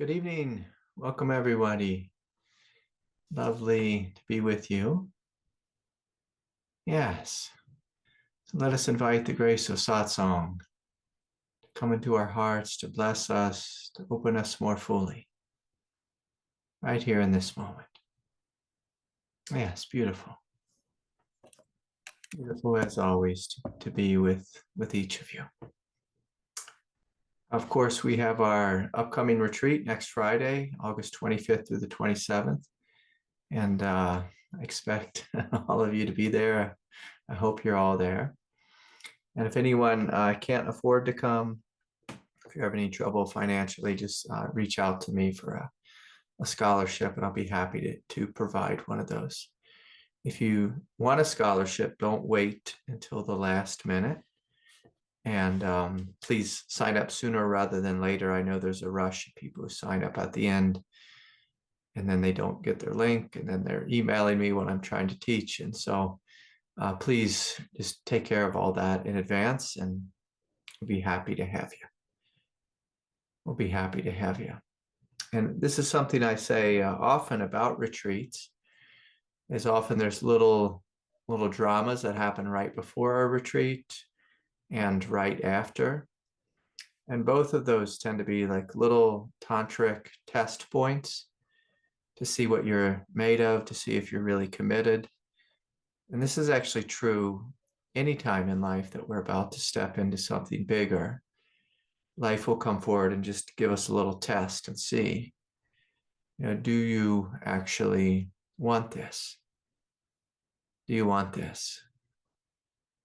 Good evening. Welcome, everybody. Lovely to be with you. Yes. So let us invite the grace of Satsang to come into our hearts, to bless us, to open us more fully, right here in this moment. Yes, beautiful. Beautiful as always to be with each of you. Of course, we have our upcoming retreat next Friday, August 25th through the 27th. And I expect all of you to be there. I hope you're all there. And if anyone can't afford to come, if you have any trouble financially, just reach out to me for a scholarship, and I'll be happy to provide one of those. If you want a scholarship, don't wait until the last minute. And please sign up sooner rather than later. I know there's a rush of people who sign up at the end, and then they don't get their link, and then they're emailing me when I'm trying to teach. And so please just take care of all that in advance, and we'll be happy to have you. We'll be happy to have you. And this is something I say often about retreats, is often there's little dramas that happen right before our retreat and right after. And both of those tend to be like little tantric test points to see what you're made of, to see if you're really committed. And this is actually true anytime in life that we're about to step into something bigger. Life will come forward and just give us a little test and see, do you actually want this? Do you want this?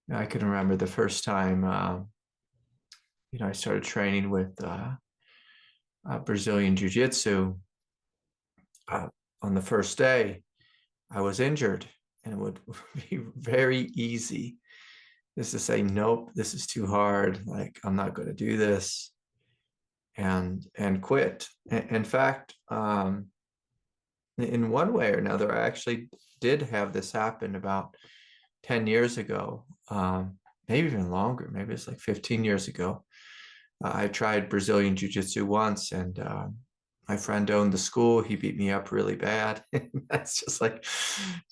I can remember the first time, I started training with Brazilian Jiu-Jitsu. On the first day, I was injured, and it would be very easy just to say, nope, this is too hard. Like, I'm not going to do this, and quit. In fact, in one way or another, I actually did have this happen about 10 years ago, maybe even longer. Maybe it's like 15 years ago. I tried Brazilian Jiu-Jitsu once, and my friend owned the school. He beat me up really bad. That's just like,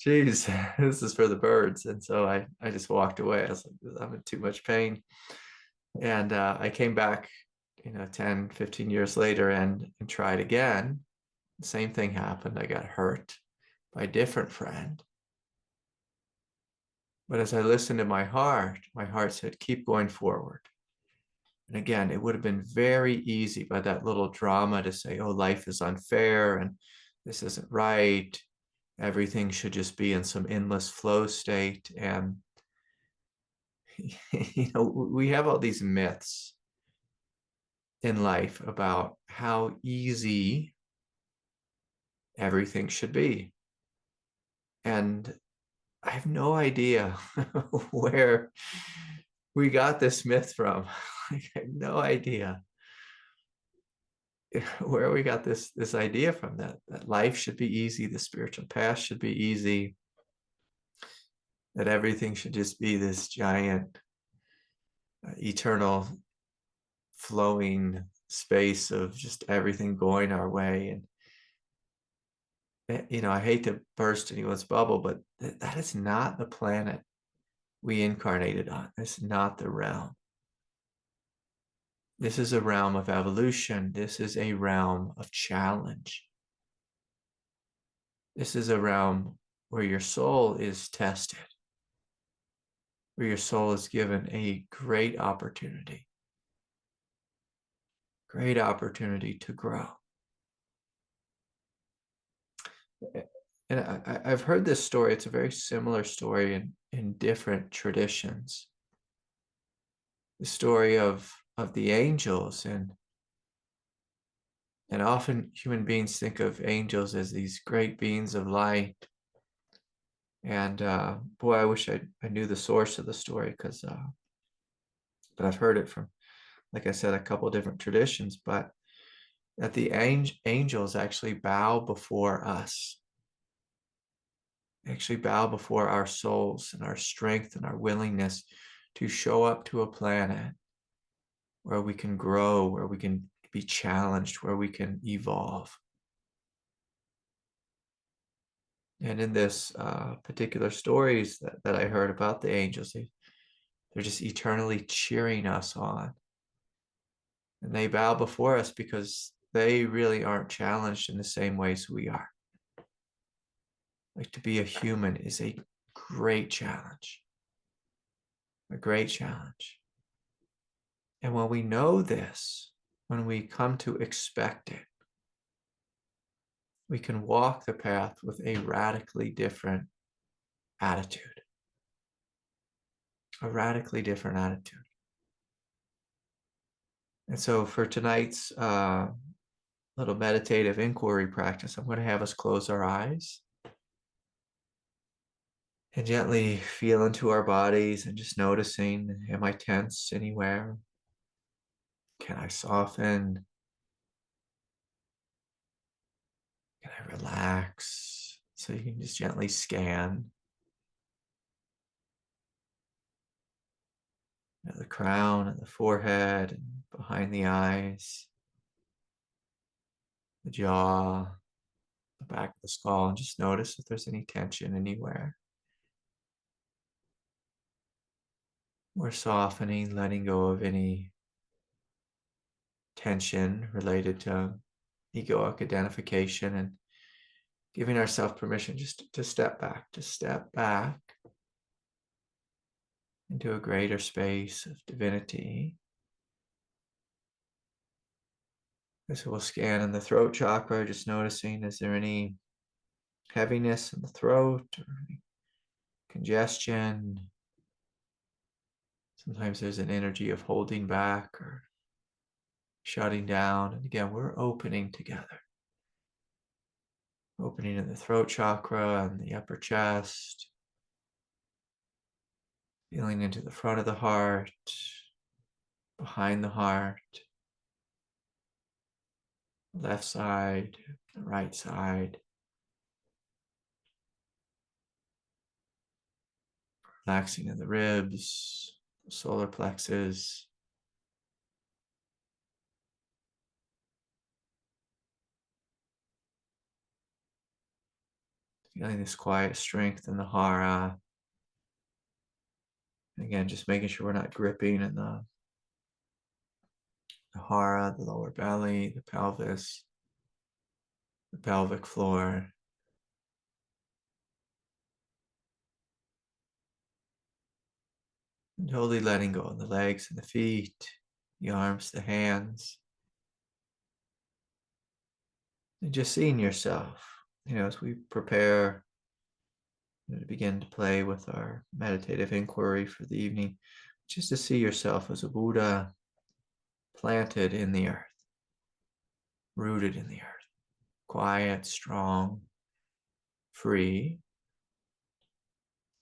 geez, this is for the birds. And so I just walked away. I was like, I'm in too much pain. And I came back, 10, 15 years later and tried again. The same thing happened. I got hurt by a different friend. But as I listened to my heart said, keep going forward. And again, it would have been very easy by that little drama to say, oh, life is unfair and this isn't right. Everything should just be in some endless flow state. And, we have all these myths in life about how easy everything should be. And I have no idea where we got this myth from. I have no idea where we got this idea from, that life should be easy, the spiritual path should be easy, that everything should just be this giant, eternal, flowing space of just everything going our way. And I hate to burst anyone's bubble, but that is not the planet we incarnated on. It's not the realm. This is a realm of evolution. This is a realm of challenge. This is a realm where your soul is tested, where your soul is given a great opportunity to grow. And I've heard this story. It's a very similar story in different traditions. The story of the angels, and often human beings think of angels as these great beings of light. And boy, I wish I knew the source of the story, but I've heard it from, like I said, a couple of different traditions. But that the angels actually bow before us. They actually bow before our souls and our strength and our willingness to show up to a planet where we can grow, where we can be challenged, where we can evolve. And in this particular stories that I heard about the angels, they're just eternally cheering us on. And they bow before us because they really aren't challenged in the same ways we are. Like, to be a human is a great challenge. A great challenge. And when we know this, when we come to expect it, we can walk the path with a radically different attitude. A radically different attitude. And so for tonight's little meditative inquiry practice, I'm going to have us close our eyes and gently feel into our bodies and just noticing, am I tense anywhere? Can I soften? Can I relax? So you can just gently scan the crown and the forehead and behind the eyes, the jaw, the back of the skull, and just notice if there's any tension anywhere. We're softening, letting go of any tension related to egoic identification, and giving ourselves permission just to step back into a greater space of divinity. So we'll scan in the throat chakra, just noticing, is there any heaviness in the throat or any congestion? Sometimes there's an energy of holding back or shutting down. And again, we're opening together. Opening in the throat chakra and the upper chest. Feeling into the front of the heart, behind the heart, left side, the right side. Relaxing in the ribs, the solar plexus. Feeling this quiet strength in the hara. Again, just making sure we're not gripping in the hara, the lower belly, the pelvis, the pelvic floor. And totally letting go of the legs and the feet, the arms, the hands. And just seeing yourself, as we prepare to begin to play with our meditative inquiry for the evening, just to see yourself as a Buddha planted in the earth, rooted in the earth, quiet, strong, free,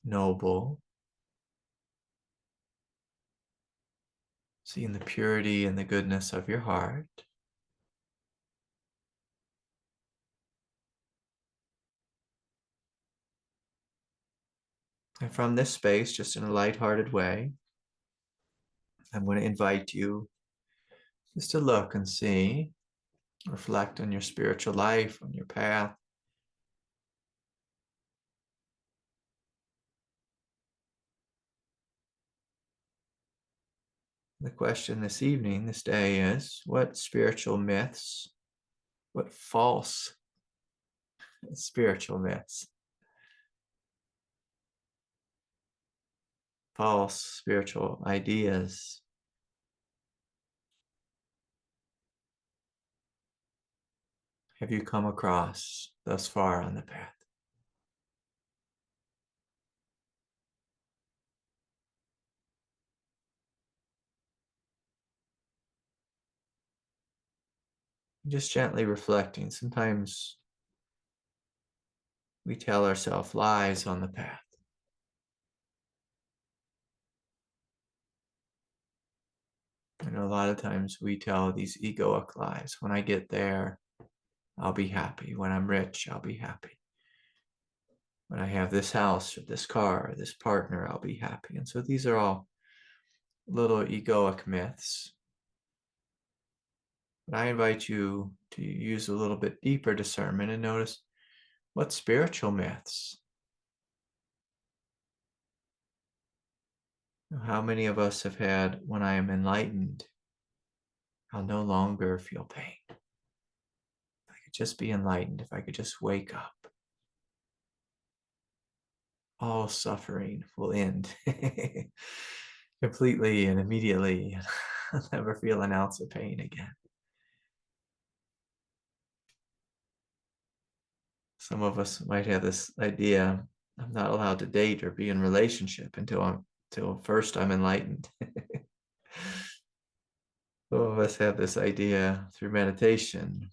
noble, seeing the purity and the goodness of your heart. And from this space, just in a lighthearted way, I'm going to invite you just to look and see, reflect on your spiritual life, on your path. The question this evening, this day, is what spiritual myths, what false spiritual myths, false spiritual ideas have you come across thus far on the path? Just gently reflecting. Sometimes we tell ourselves lies on the path. And a lot of times we tell these egoic lies. When I get there, I'll be happy. When I'm rich, I'll be happy. When I have this house or this car or this partner, I'll be happy. And so these are all little egoic myths. But I invite you to use a little bit deeper discernment and notice what spiritual myths. How many of us have had, when I am enlightened, I'll no longer feel pain. If I could just be enlightened, if I could just wake up, all suffering will end completely and immediately. I'll never feel an ounce of pain again. Some of us might have this idea, I'm not allowed to date or be in relationship until first I'm enlightened. Some of us have this idea through meditation,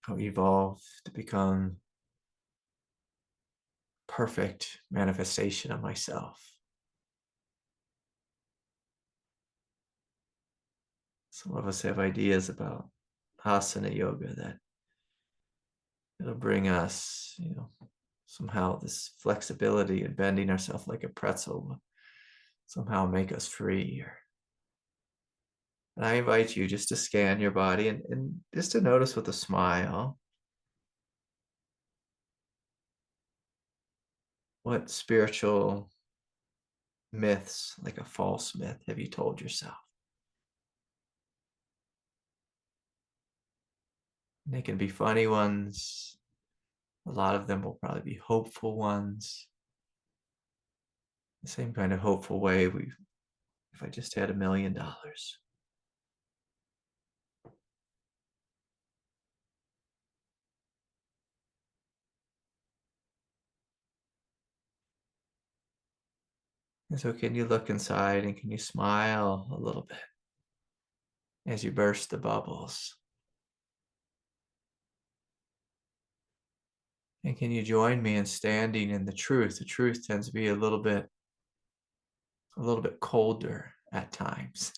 I'll evolve to become perfect manifestation of myself. Some of us have ideas about asana yoga that it'll bring us, somehow this flexibility and bending ourselves like a pretzel will somehow make us free. And I invite you just to scan your body and just to notice with a smile what spiritual myths, like a false myth, have you told yourself? And they can be funny ones. A lot of them will probably be hopeful ones. The same kind of hopeful way if I just had $1 million. And so can you look inside and can you smile a little bit as you burst the bubbles? And can you join me in standing in the truth? The truth tends to be a little bit colder at times,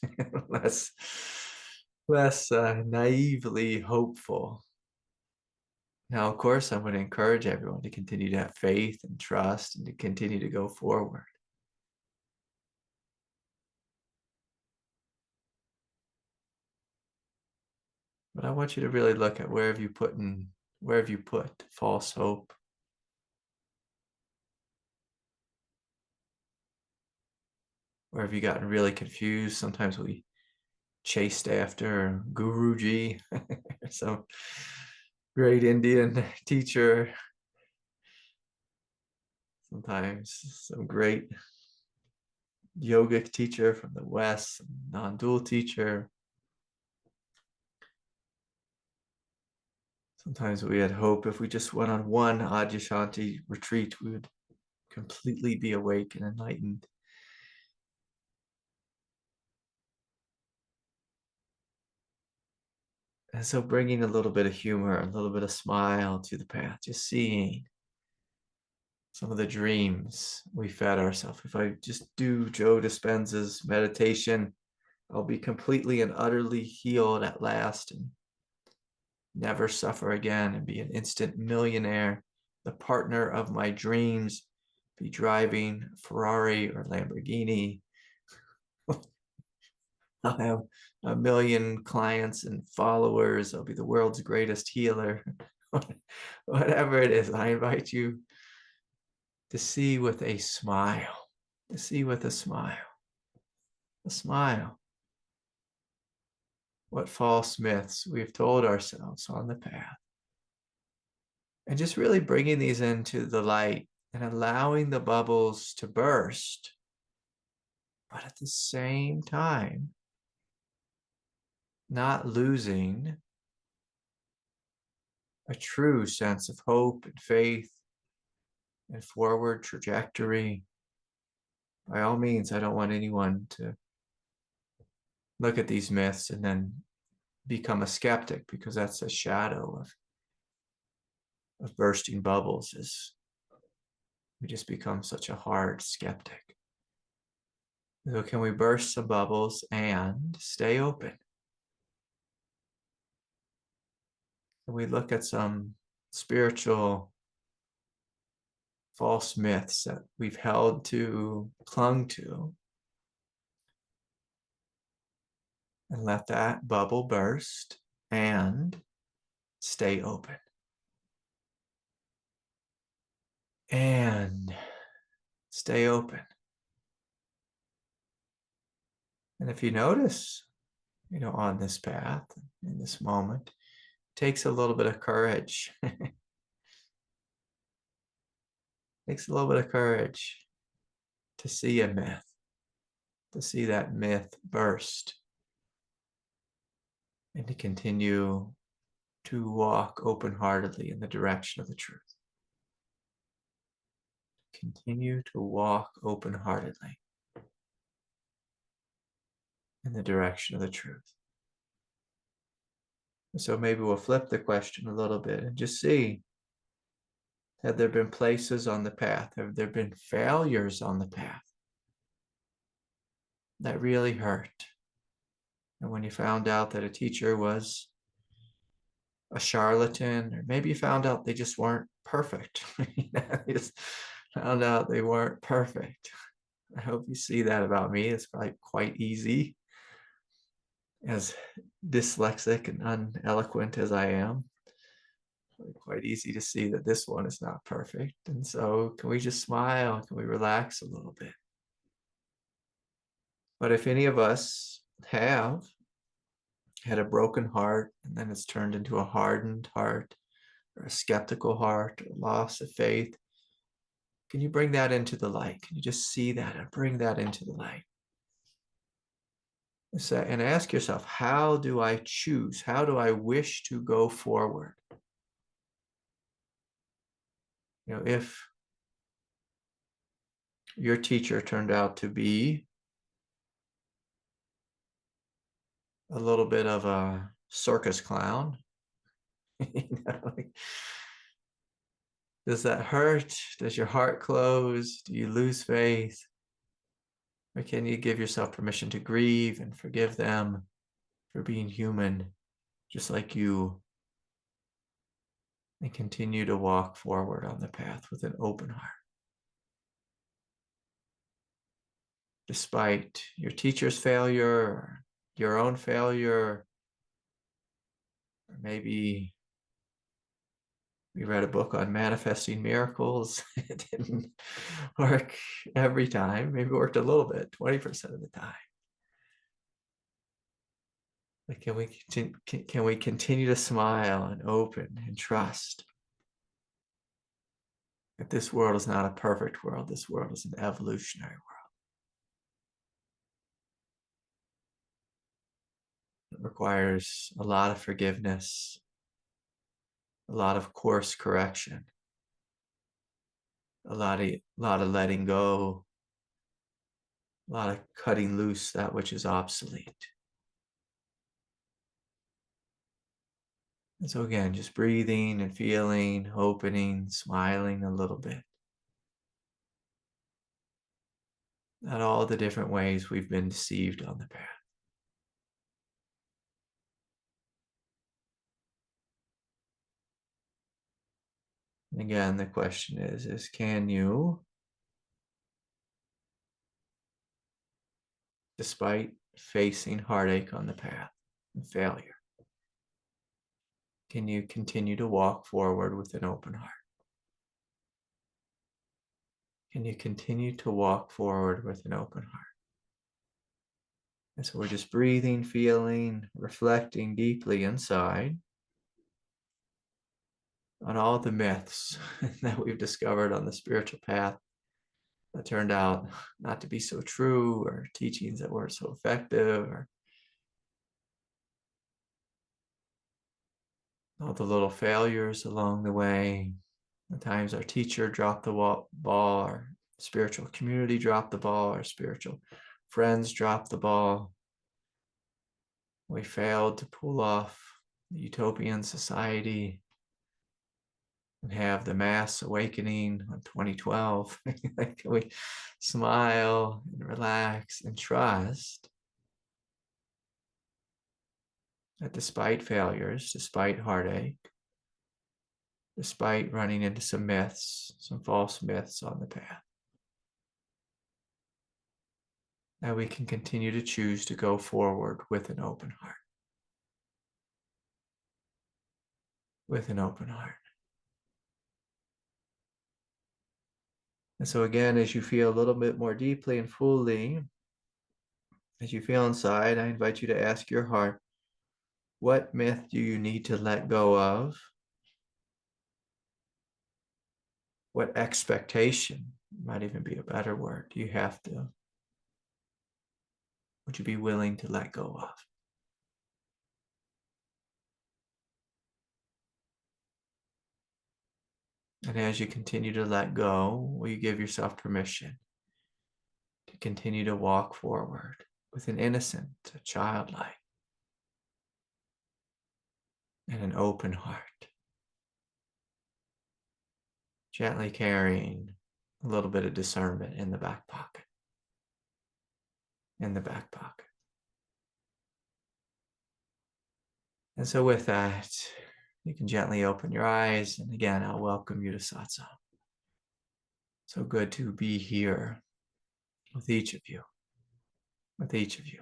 less naively hopeful. Now, of course, I'm going to encourage everyone to continue to have faith and trust and to continue to go forward. But I want you to really look at where have you put false hope? Where have you gotten really confused? Sometimes we chased after Guruji, some great Indian teacher, sometimes some great yogic teacher from the West, Nondual teacher. Sometimes we had hope if we just went on one Adyashanti retreat, we would completely be awake and enlightened. And so bringing a little bit of humor, a little bit of smile to the path, just seeing some of the dreams we fed ourselves. If I just do Joe Dispenza's meditation, I'll be completely and utterly healed at last and never suffer again and be an instant millionaire, the partner of my dreams, be driving Ferrari or Lamborghini. I'll have 1 million clients and followers. I'll be the world's greatest healer. Whatever it is, I invite you to see with a smile, a smile, what false myths we've told ourselves on the path. And just really bringing these into the light and allowing the bubbles to burst. But at the same time, not losing a true sense of hope and faith and forward trajectory. By all means, I don't want anyone to look at these myths and then become a skeptic, because that's a shadow of bursting bubbles, is we just become such a hard skeptic. So can we burst some bubbles and stay open? Can we look at some spiritual false myths that we've held to, clung to, And let that bubble burst and stay open. And stay open. And if you notice, on this path, in this moment, it takes a little bit of courage. Takes a little bit of courage to see a myth, to see that myth burst, and to continue to walk open-heartedly in the direction of the truth. Continue to walk open-heartedly in the direction of the truth. And so maybe we'll flip the question a little bit and just see, have there been places on the path? Have there been failures on the path that really hurt? And when you found out that a teacher was a charlatan, or maybe you found out they just weren't perfect. You just found out they weren't perfect. I hope you see that about me. It's probably quite easy, as dyslexic and uneloquent as I am. Quite easy to see that this one is not perfect. And so can we just smile? Can we relax a little bit? But if any of us have had a broken heart and then it's turned into a hardened heart or a skeptical heart or loss of faith, can you bring that into the light? Can you just see that and bring that into the light? And ask yourself, how do I choose? How do I wish to go forward? If your teacher turned out to be a little bit of a circus clown, does that hurt? Does your heart close? Do you lose faith? Or can you give yourself permission to grieve and forgive them for being human, just like you, and continue to walk forward on the path with an open heart? Despite your teacher's failure, or your own failure, or maybe we read a book on manifesting miracles. It didn't work every time. Maybe it worked a little bit, 20% of the time. But can we continue to smile and open and trust that this world is not a perfect world? This world is an evolutionary world. It requires a lot of forgiveness, a lot of course correction, a lot of letting go, a lot of cutting loose that which is obsolete. And so again, just breathing and feeling, opening, smiling a little bit at all the different ways we've been deceived on the path. And again, the question is can you, despite facing heartache on the path and failure, can you continue to walk forward with an open heart? Can you continue to walk forward with an open heart? And so we're just breathing, feeling, reflecting deeply inside on all the myths that we've discovered on the spiritual path that turned out not to be so true, or teachings that weren't so effective, or all the little failures along the way. The times our teacher dropped the ball, our spiritual community dropped the ball, our spiritual friends dropped the ball. We failed to pull off the utopian society and have the mass awakening on 2012. Can we smile and relax and trust that despite failures, despite heartache, despite running into some myths, some false myths on the path, that we can continue to choose to go forward with an open heart. With an open heart. And so again, as you feel a little bit more deeply and fully, as you feel inside, I invite you to ask your heart, what myth do you need to let go of? What expectation, might even be a better word, do you have to, would you be willing to let go of? And as you continue to let go, will you give yourself permission to continue to walk forward with an innocent, a childlike, and an open heart, gently carrying a little bit of discernment in the back pocket, in the back pocket. And so with that, you can gently open your eyes. And again, I'll welcome you to Satsang. So good to be here with each of you, with each of you.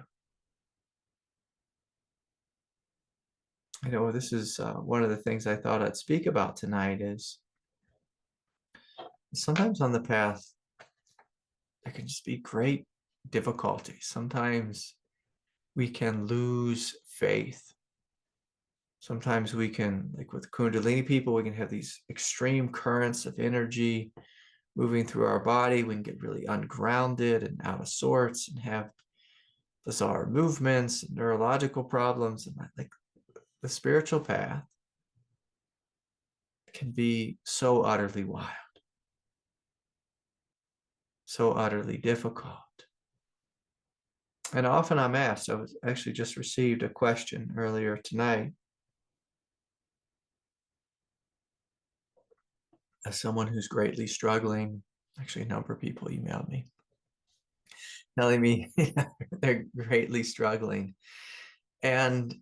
I know this is one of the things I thought I'd speak about tonight is sometimes on the path, there can just be great difficulty. Sometimes we can lose faith. Sometimes we can, like with kundalini people, we can have these extreme currents of energy moving through our body. We can get really ungrounded and out of sorts and have bizarre movements and neurological problems. And like the spiritual path can be so utterly wild, so utterly difficult. And often I'm asked, I was actually just received a question earlier tonight as someone who's greatly struggling. Actually, a number of people emailed me telling me they're greatly struggling. And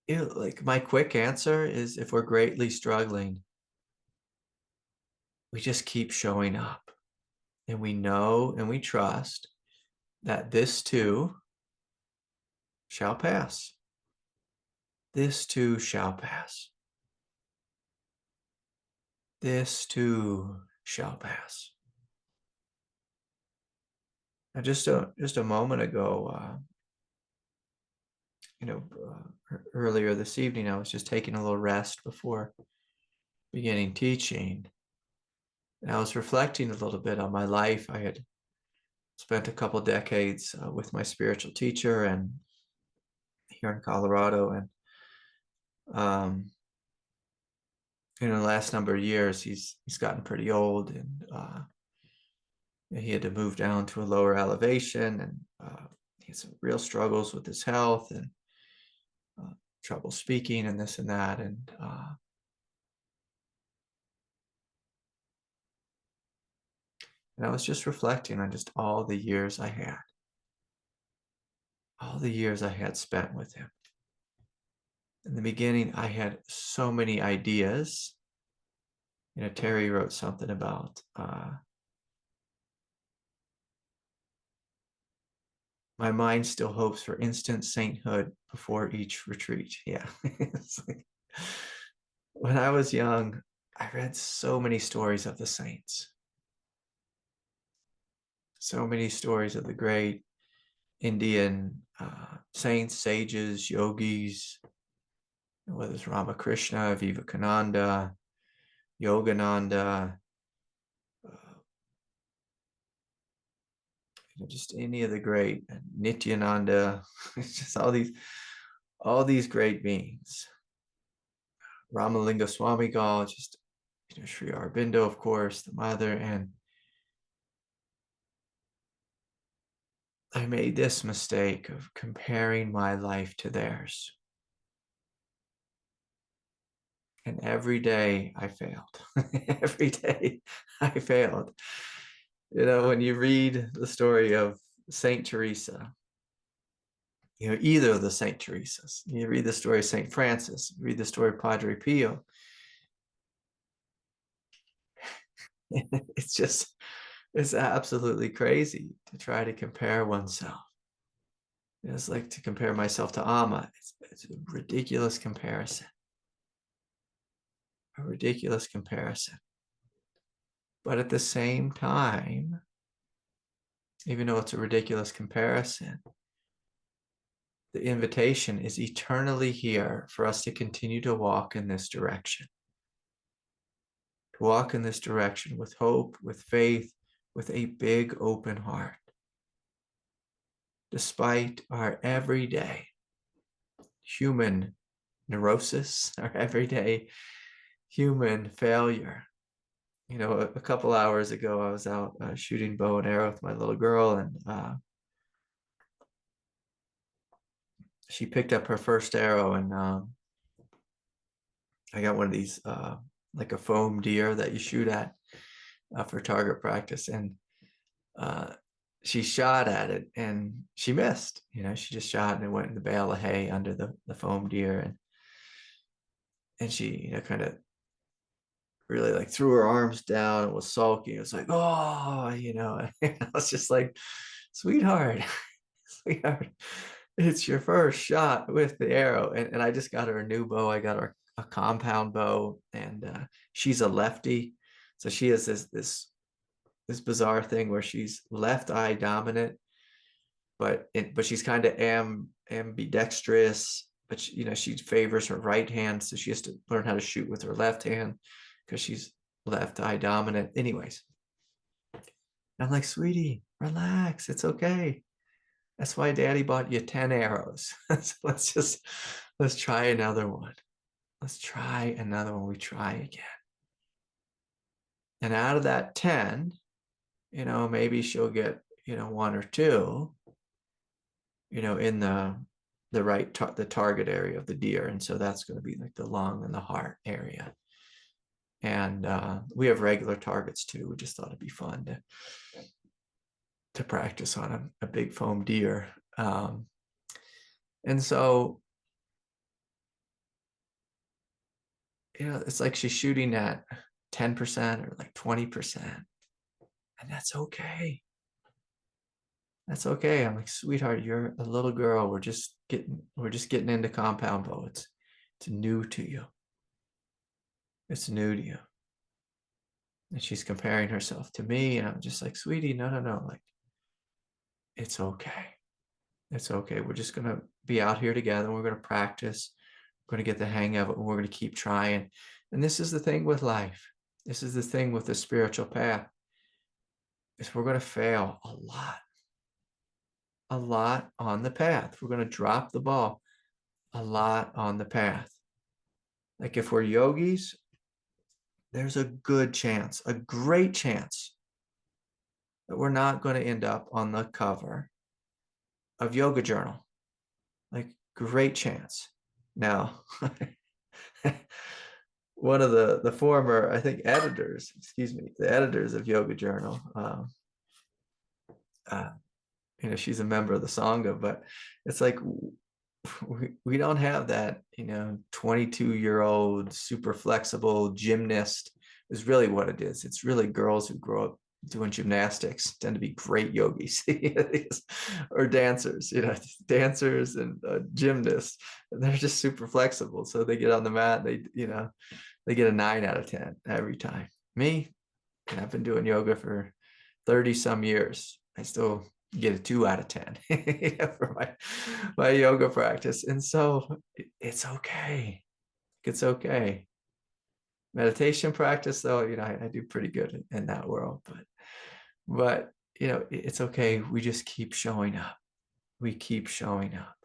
like my quick answer is, if we're greatly struggling, we just keep showing up. And we know and we trust that this too shall pass. This too shall pass. This too shall pass. Now, just a moment ago, earlier this evening, I was just taking a little rest before beginning teaching. And I was reflecting a little bit on my life. I had spent a couple decades with my spiritual teacher and here in Colorado. And in the last number of years, he's gotten pretty old, and he had to move down to a lower elevation, and he had some real struggles with his health and trouble speaking and this and that. And I was just reflecting on just all the years I had spent with him. In the beginning, I had so many ideas. Terry wrote something about my mind still hopes for instant sainthood before each retreat. Yeah. It's like, when I was young, I read so many stories of the saints. So many stories of the great Indian saints, sages, yogis, whether it's Ramakrishna, Vivekananda, Yogananda, just any of the great, Nityananda, just all these great beings. Ramalinga Swamigal, just Sri Aurobindo, of course, the mother. And I made this mistake of comparing my life to theirs. And every day I failed. Every day I failed. When you read the story of Saint Teresa, either of the Saint Teresas, you read the story of Saint Francis, read the story of Padre Pio, it's It's absolutely crazy to try to compare oneself. It's like to compare myself to Amma. It's a ridiculous comparison. A ridiculous comparison. But at the same time, even though it's a ridiculous comparison, the invitation is eternally here for us to continue to walk in this direction. To walk in this direction with hope, with faith, with a big open heart. Despite our everyday human neurosis, our everyday human failure. You know, a couple hours ago, I was out shooting bow and arrow with my little girl, and she picked up her first arrow, and I got one of these, like a foam deer that you shoot at for target practice, and she shot at it, and she missed. You know, she just shot, and it went in the bale of hay under the foam deer, and she, you know, kind of really like threw her arms down and was sulky. It was like, oh, you know, I was just like, sweetheart, sweetheart, it's your first shot with the arrow. And I just got her a new bow. I got her a compound bow, and she's a lefty. So she has this bizarre thing where she's left eye dominant, but she's kind of ambidextrous, but she, you know, she favors her right hand. So she has to learn how to shoot with her left hand because she's left eye dominant. Anyways, I'm like, sweetie, relax. It's okay. That's why daddy bought you 10 arrows. So let's try another one. Let's try another one. We try again. And out of that 10, you know, maybe she'll get, you know, one or two, you know, in the right, the target area of the deer. And so that's going to be like the lung and the heart area. And we have regular targets too. We just thought it'd be fun to practice on a big foam deer. And so, you know, it's like she's shooting at 10% or like 20%. And that's okay. That's okay. I'm like, sweetheart, you're a little girl. We're just getting into compound bow. It's new to you. It's new to you. And she's comparing herself to me. And I'm just like, sweetie, no. Like, it's okay. It's okay. We're just going to be out here together. We're going to practice. We're going to get the hang of it. And we're going to keep trying. And this is the thing with life. This is the thing with the spiritual path. Is we're going to fail a lot on the path. We're going to drop the ball a lot on the path. Like if we're yogis, there's a good chance, a great chance that we're not going to end up on the cover of Yoga Journal. Like, great chance. Now, one of the former, I think, editors, the editors of Yoga Journal, you know, she's a member of the Sangha, but it's like, we don't have that, you know, 22-year-old super flexible gymnast is really what it is. It's really girls who grow up doing gymnastics tend to be great yogis or dancers, you know, dancers and gymnasts. And they're just super flexible. So they get on the mat, they get a 9 out of 10 every time. Me, and I've been doing yoga for 30 some years. I still get a 2 out of 10 for my yoga practice. And so it's okay. It's okay. Meditation practice, though, you know, I do pretty good in that world, but you know, it's okay. We just keep showing up. We keep showing up.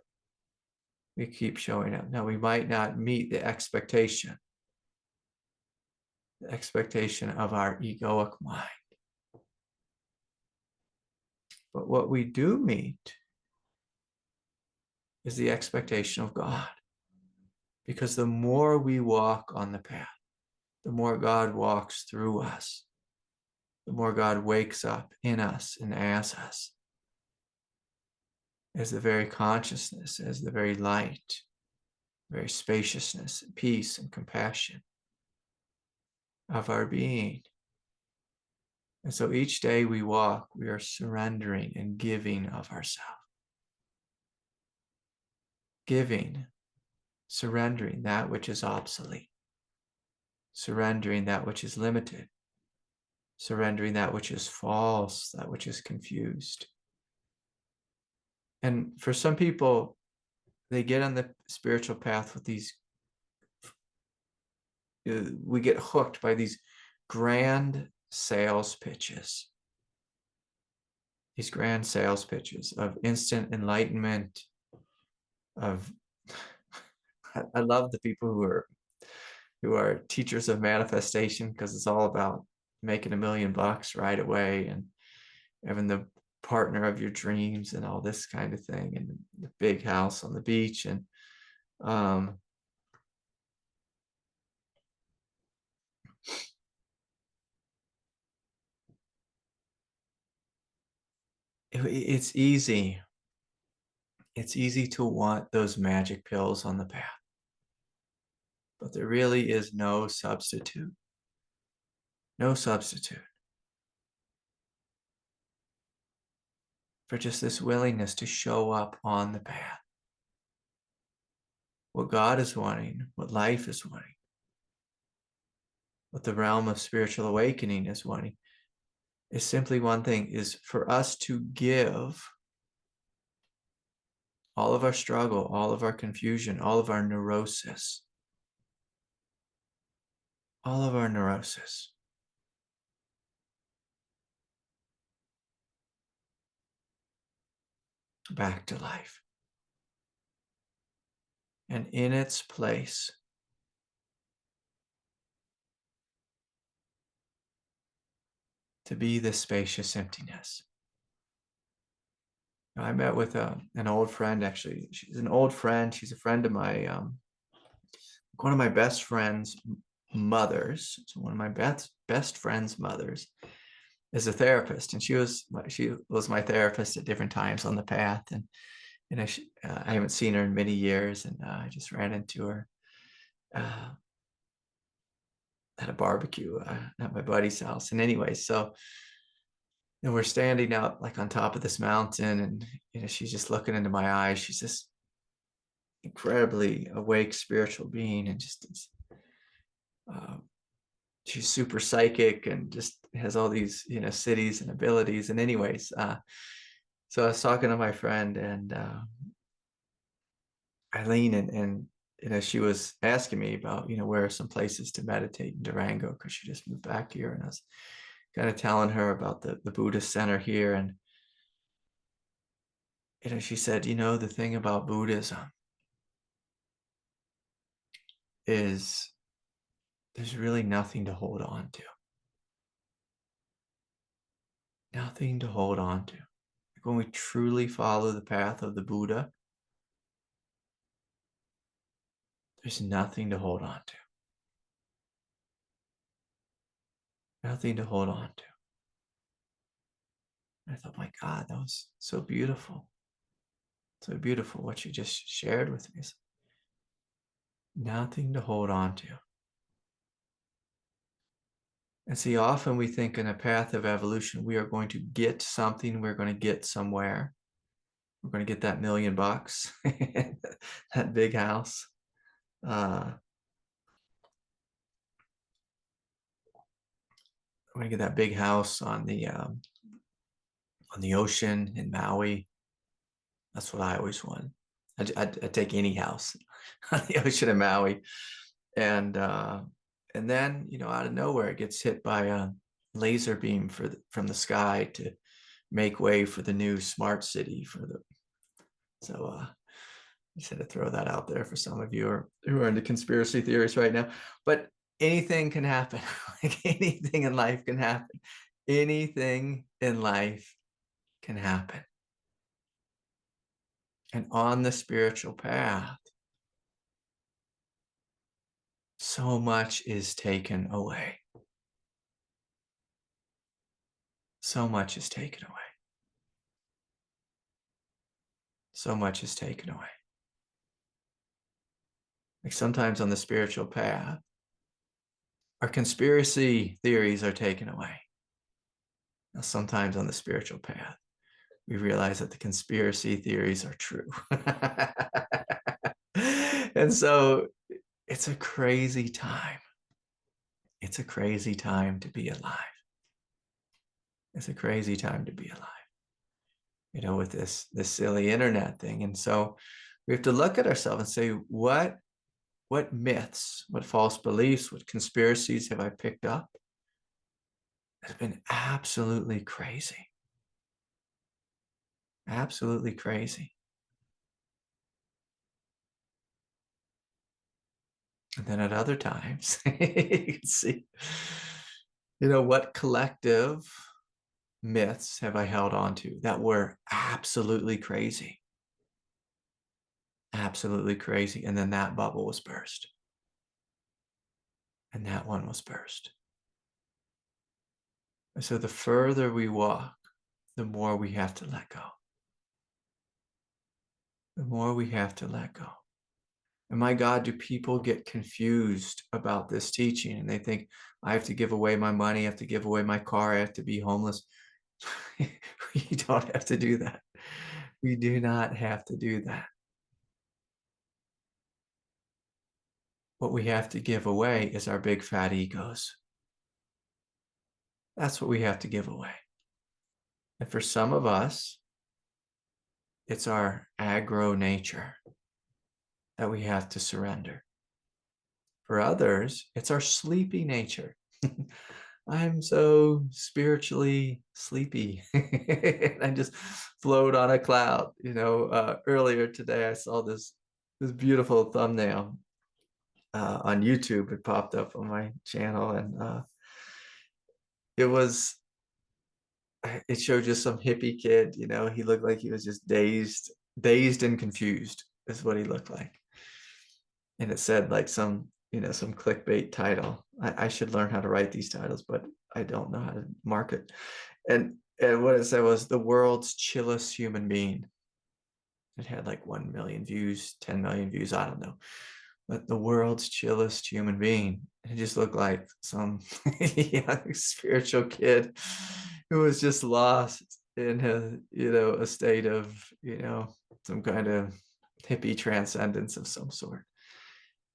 We keep showing up. Now, we might not meet the expectation of our egoic mind. But what we do meet is the expectation of God. Because the more we walk on the path, the more God walks through us, the more God wakes up in us and as us, as the very consciousness, as the very light, very spaciousness, and peace and compassion of our being. And so each day we walk, we are surrendering and giving of ourselves. Giving, surrendering that which is obsolete, surrendering that which is limited, surrendering that which is false, that which is confused. And for some people, they get on the spiritual path with these, we get hooked by these grand sales pitches. These grand sales pitches of instant enlightenment, of I love the people who are teachers of manifestation, because it's all about making $1 million right away and having the partner of your dreams and all this kind of thing, and the big house on the beach. And it's easy. It's easy to want those magic pills on the path, but there really is no substitute. No substitute for just this willingness to show up on the path. What God is wanting, what life is wanting, what the realm of spiritual awakening is wanting, is simply one thing, is for us to give all of our struggle, all of our confusion, all of our neurosis, back to life. And in its place, to be this spacious emptiness. I met with an old friend, actually. She's an old friend. She's a friend of my, one of my best friend's mothers. So one of my best friend's mothers is a therapist, and she was my therapist at different times on the path. And I haven't seen her in many years, and I just ran into her at a barbecue at my buddy's house. And anyway, so we're standing out like on top of this mountain, and she's just looking into my eyes. She's this incredibly awake spiritual being, and just she's super psychic and just has all these cities and abilities. And anyways, so I was talking to my friend and Eileen, and she was asking me about where are some places to meditate in Durango, because she just moved back here, and I was kind of telling her about the Buddhist center here. And she said, the thing about Buddhism is there's really nothing to hold on to. Nothing to hold on to. Like when we truly follow the path of the Buddha, there's nothing to hold on to. Nothing to hold on to. And I thought, my God, that was so beautiful. So beautiful what you just shared with me. Nothing to hold on to. And see, often we think in a path of evolution, we are going to get something, we're going to get somewhere. We're going to get that $1 million, that big house. We're going to get that big house on the ocean in Maui. That's what I always want. I'd take any house on the ocean in Maui. And then, out of nowhere, it gets hit by a laser beam from the sky to make way for the new smart city so I just had to throw that out there for some of you who are into conspiracy theories right now. But anything can happen. Like anything in life can happen. Anything in life can happen. And on the spiritual path, so much is taken away. So much is taken away. So much is taken away. Like sometimes on the spiritual path, our conspiracy theories are taken away. Now, sometimes on the spiritual path, we realize that the conspiracy theories are true. And so it's a crazy time. It's a crazy time to be alive. It's a crazy time to be alive, with this silly internet thing. And so we have to look at ourselves and say, what myths, what false beliefs, what conspiracies have I picked up that have been absolutely crazy? Absolutely crazy. And then at other times, you can see, what collective myths have I held on to that were absolutely crazy? Absolutely crazy. And then that bubble was burst. And that one was burst. And so the further we walk, the more we have to let go. The more we have to let go. And my God, do people get confused about this teaching? And they think, I have to give away my money, I have to give away my car, I have to be homeless. We don't have to do that. We do not have to do that. What we have to give away is our big fat egos. That's what we have to give away. And for some of us, it's our aggro nature that we have to surrender. For others, it's our sleepy nature. I'm so spiritually sleepy. I just float on a cloud. Earlier today, I saw this beautiful thumbnail on YouTube. It popped up on my channel, and it showed just some hippie kid. He looked like he was just dazed and confused is what he looked like. And it said like some clickbait title. I should learn how to write these titles, but I don't know how to market. And what it said was the world's chillest human being. It had like 1 million views, 10 million views, I don't know. But the world's chillest human being. It just looked like some young spiritual kid who was just lost in a state of, some kind of hippie transcendence of some sort.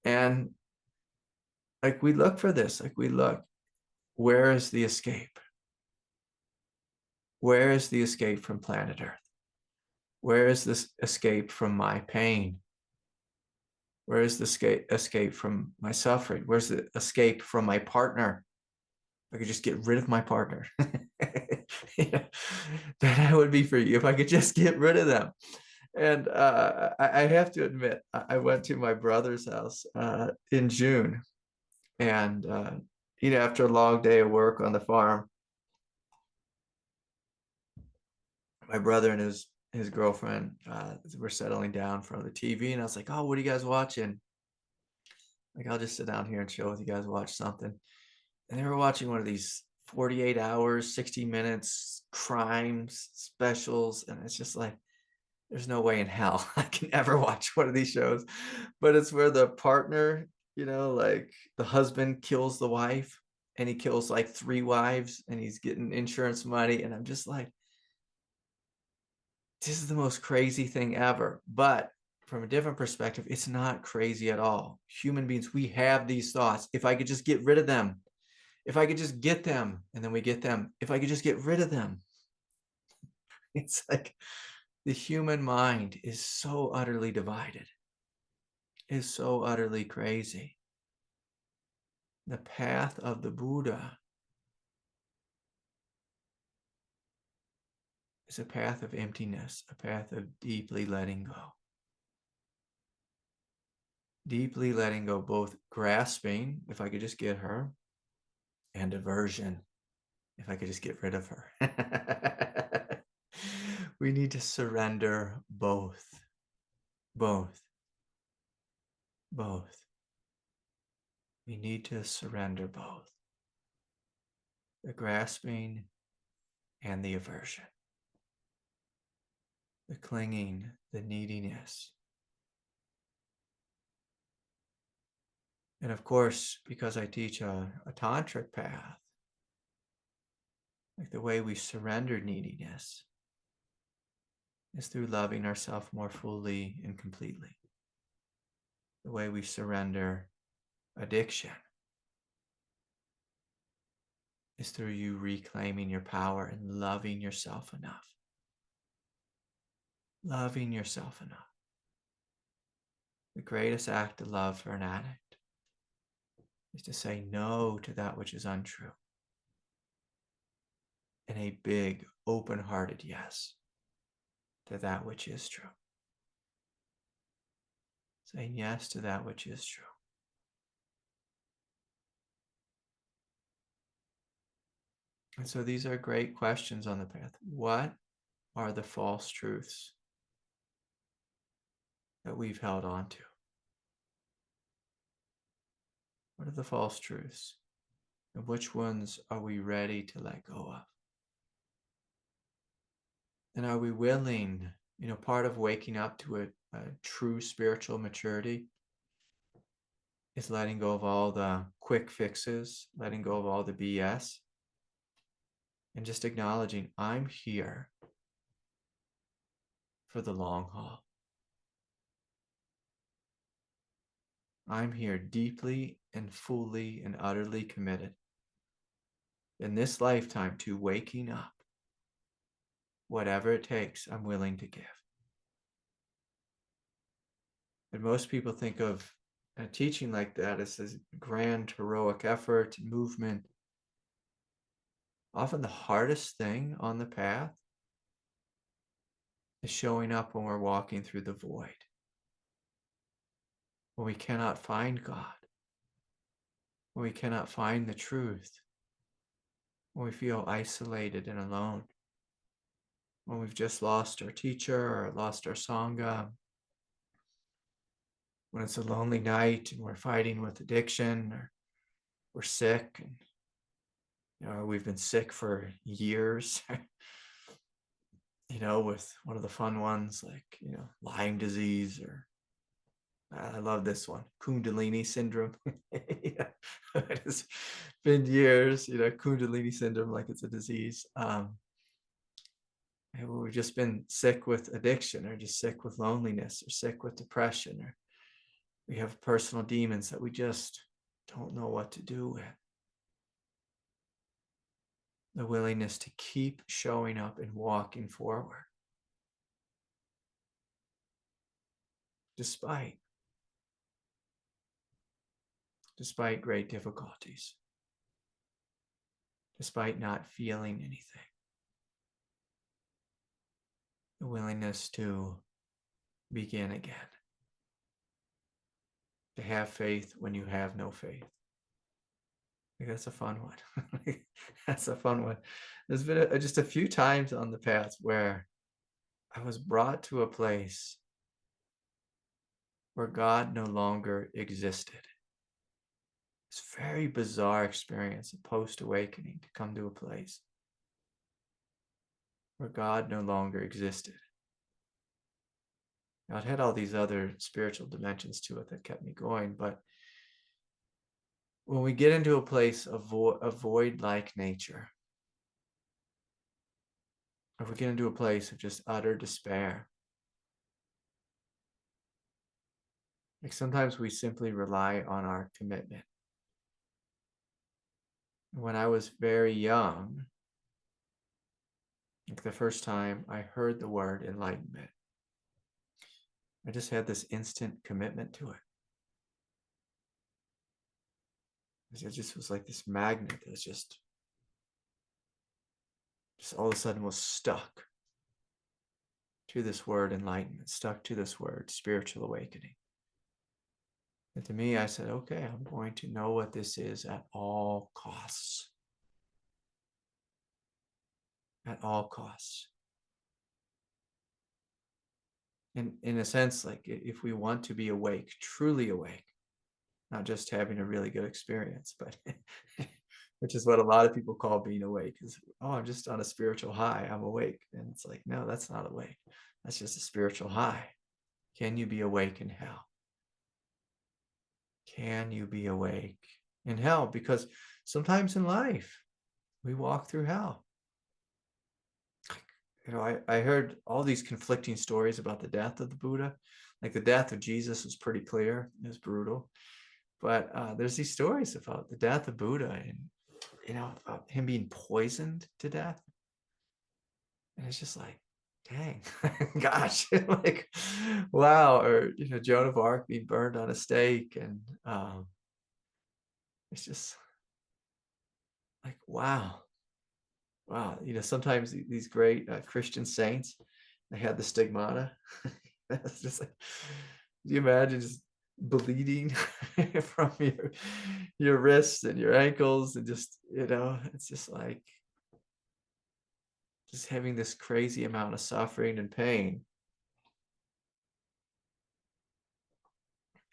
And like we look for this, where is the escape? Where is the escape from planet Earth? Where is this escape from my pain? Where is the escape from my suffering? Where's the escape from my partner? If I could just get rid of my partner. That would be for you if I could just get rid of them. And I have to admit, I went to my brother's house in June. And, after a long day of work on the farm, my brother and his girlfriend were settling down from the TV. And I was like, oh, what are you guys watching? Like, I'll just sit down here and chill with you guys, watch something. And they were watching one of these 48 hours, 60 minutes crime specials. And it's just like, there's no way in hell I can ever watch one of these shows. But it's where the partner, like the husband kills the wife, and he kills like 3 wives, and he's getting insurance money. And I'm just like, this is the most crazy thing ever. But from a different perspective, it's not crazy at all. Human beings, we have these thoughts. If I could just get rid of them, if I could just get them, and then we get them, if I could just get rid of them. It's like the human mind is so utterly divided, is so utterly crazy. The path of the Buddha is a path of emptiness, a path of deeply letting go. Deeply letting go, both grasping, if I could just get her, and aversion, if I could just get rid of her. We need to surrender both. Both. Both. We need to surrender both. The grasping and the aversion. The clinging, the neediness. And of course, because I teach a tantric path, Like the way we surrender neediness is through loving ourselves more fully and completely. The way we surrender addiction is through you reclaiming your power and loving yourself enough. Loving yourself enough. The greatest act of love for an addict is to say no to that which is untrue. And a big, open-hearted yes to that which is true. Saying yes to that which is true. And so these are great questions on the path. What are the false truths that we've held on to? What are the false truths? And which ones are we ready to let go of? And are we willing, part of waking up to a true spiritual maturity is letting go of all the quick fixes, letting go of all the BS, and just acknowledging I'm here for the long haul. I'm here deeply and fully and utterly committed in this lifetime to waking up. Whatever it takes, I'm willing to give. And most people think of a teaching like that as a grand heroic effort and movement. Often the hardest thing on the path is showing up when we're walking through the void, when we cannot find God, when we cannot find the truth, when we feel isolated and alone, when we've just lost our teacher or lost our Sangha, when it's a lonely night and we're fighting with addiction, or we're sick, and we've been sick for years, with one of the fun ones like, Lyme disease, or I love this one, kundalini syndrome. Yeah. It's been years, kundalini syndrome, like it's a disease. And we've just been sick with addiction, or just sick with loneliness, or sick with depression, or we have personal demons that we just don't know what to do with. The willingness to keep showing up and walking forward, despite great difficulties, despite not feeling anything. The willingness to begin again, to have faith when you have no faith. I think that's a fun one. That's a fun one. There's been just a few times on the path where I was brought to a place where God no longer existed. It's a very bizarre experience, a post-awakening, to come to a place where God no longer existed. Now, it had all these other spiritual dimensions to it that kept me going, but when we get into a place of void-like nature, if we get into a place of just utter despair, like sometimes we simply rely on our commitment. When I was very young, like the first time I heard the word enlightenment, I just had this instant commitment to it. It just was like this magnet that was just all of a sudden was stuck to this word enlightenment, stuck to this word spiritual awakening. And to me, I said, okay, I'm going to know what this is at all costs. At all costs. And in a sense, like if we want to be awake, truly awake, not just having a really good experience, but which is what a lot of people call being awake, is, oh, I'm just on a spiritual high, I'm awake. And it's like, no, that's not awake. That's just a spiritual high. Can you be awake in hell? Can you be awake in hell? Because sometimes in life, we walk through hell. I heard all these conflicting stories about the death of the Buddha. Like the death of Jesus was pretty clear. It was brutal. But there's these stories about the death of Buddha and, about him being poisoned to death. And it's just like, dang, gosh, like, wow. Or, Joan of Arc being burned on a stake. And it's just like, wow. Wow. Sometimes these great Christian saints, they had the stigmata. That's just like, do you imagine just bleeding from your wrists and your ankles and just, it's just like just having this crazy amount of suffering and pain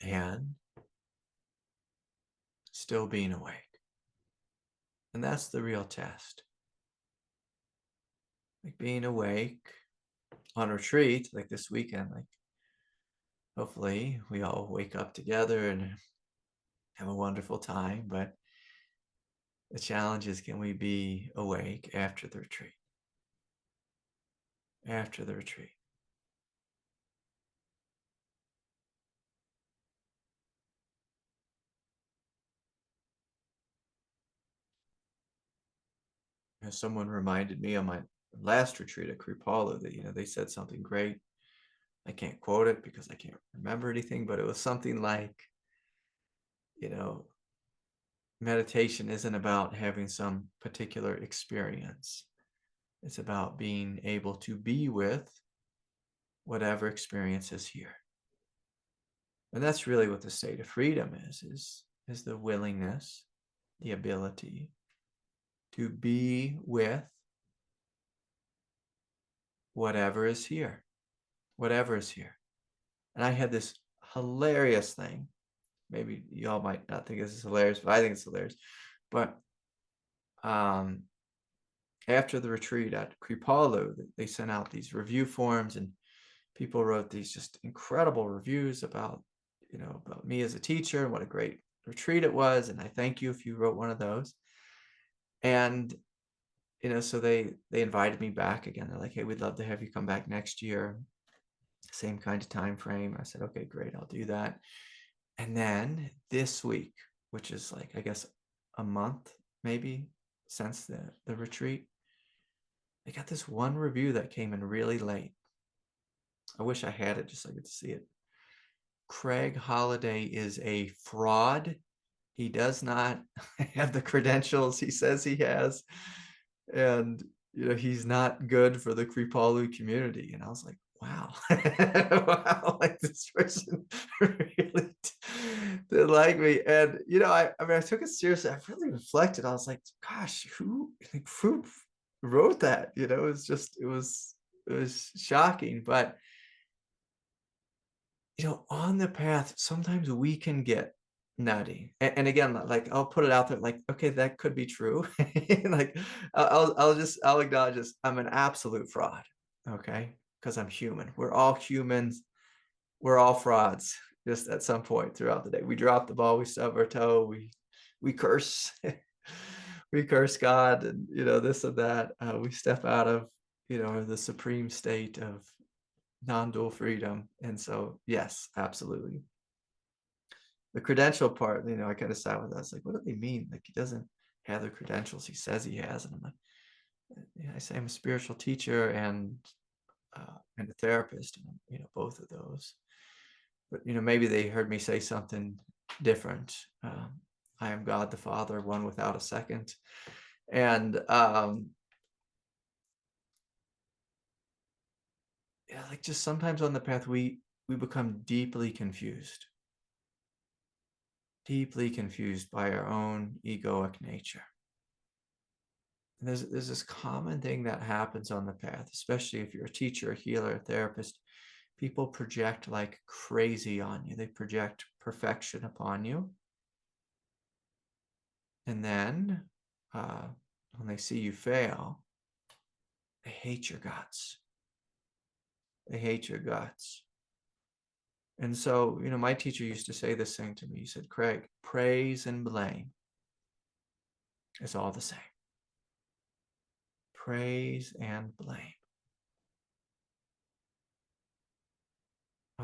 and still being awake. And that's the real test. Like being awake on retreat, like this weekend, like hopefully we all wake up together and have a wonderful time. But the challenge is, can we be awake after the retreat? After the retreat. Someone reminded me on my last retreat at Kripalu that, they said something great. I can't quote it because I can't remember anything, but it was something like, meditation isn't about having some particular experience. It's about being able to be with whatever experience is here. And that's really what the state of freedom is the willingness, the ability to be with whatever is here. Whatever is here. And I had this hilarious thing. Maybe y'all might not think this is hilarious, but I think it's hilarious. But after the retreat at Kripalu, they sent out these review forms, and people wrote these just incredible reviews about me as a teacher and what a great retreat it was. And I thank you if you wrote one of those. And so they invited me back again. They're like, hey, we'd love to have you come back next year, same kind of time frame. I said, okay, great, I'll do that. And then this week, which is like, I guess, a month maybe since the retreat, I got this one review that came in really late. I wish I had it just so I could see it. Craig Holliday is a fraud. He does not have the credentials he says he has. And, he's not good for the Kripalu community. And I was like, wow. Wow, like this person really did like me. And, I took it seriously. I really reflected. I was like, gosh, who wrote that? It was shocking. But on the path, sometimes we can get nutty. And again, like I'll put it out there, like, okay, that could be true. Like I'll acknowledge this. I'm an absolute fraud. Okay. Because I'm human. We're all humans. We're all frauds. Just at some point throughout the day, we drop the ball, we stub our toe, we curse, we curse God, and this and that. We step out of the supreme state of non-dual freedom. And so, yes, absolutely. The credential part, I kind of sat with that. I was like, what do they mean? Like, he doesn't have the credentials he says he has. And I'm like, I say I'm a spiritual teacher and a therapist, and both of those. But maybe they heard me say something different. I am God the Father, one without a second. And like just sometimes on the path we become deeply confused by our own egoic nature. And there's this common thing that happens on the path, especially if you're a teacher, a healer, a therapist. People project like crazy on you. They project perfection upon you. And then when they see you fail, they hate your guts. They hate your guts. And so, my teacher used to say this thing to me. He said, Craig, praise and blame is all the same. Praise and blame.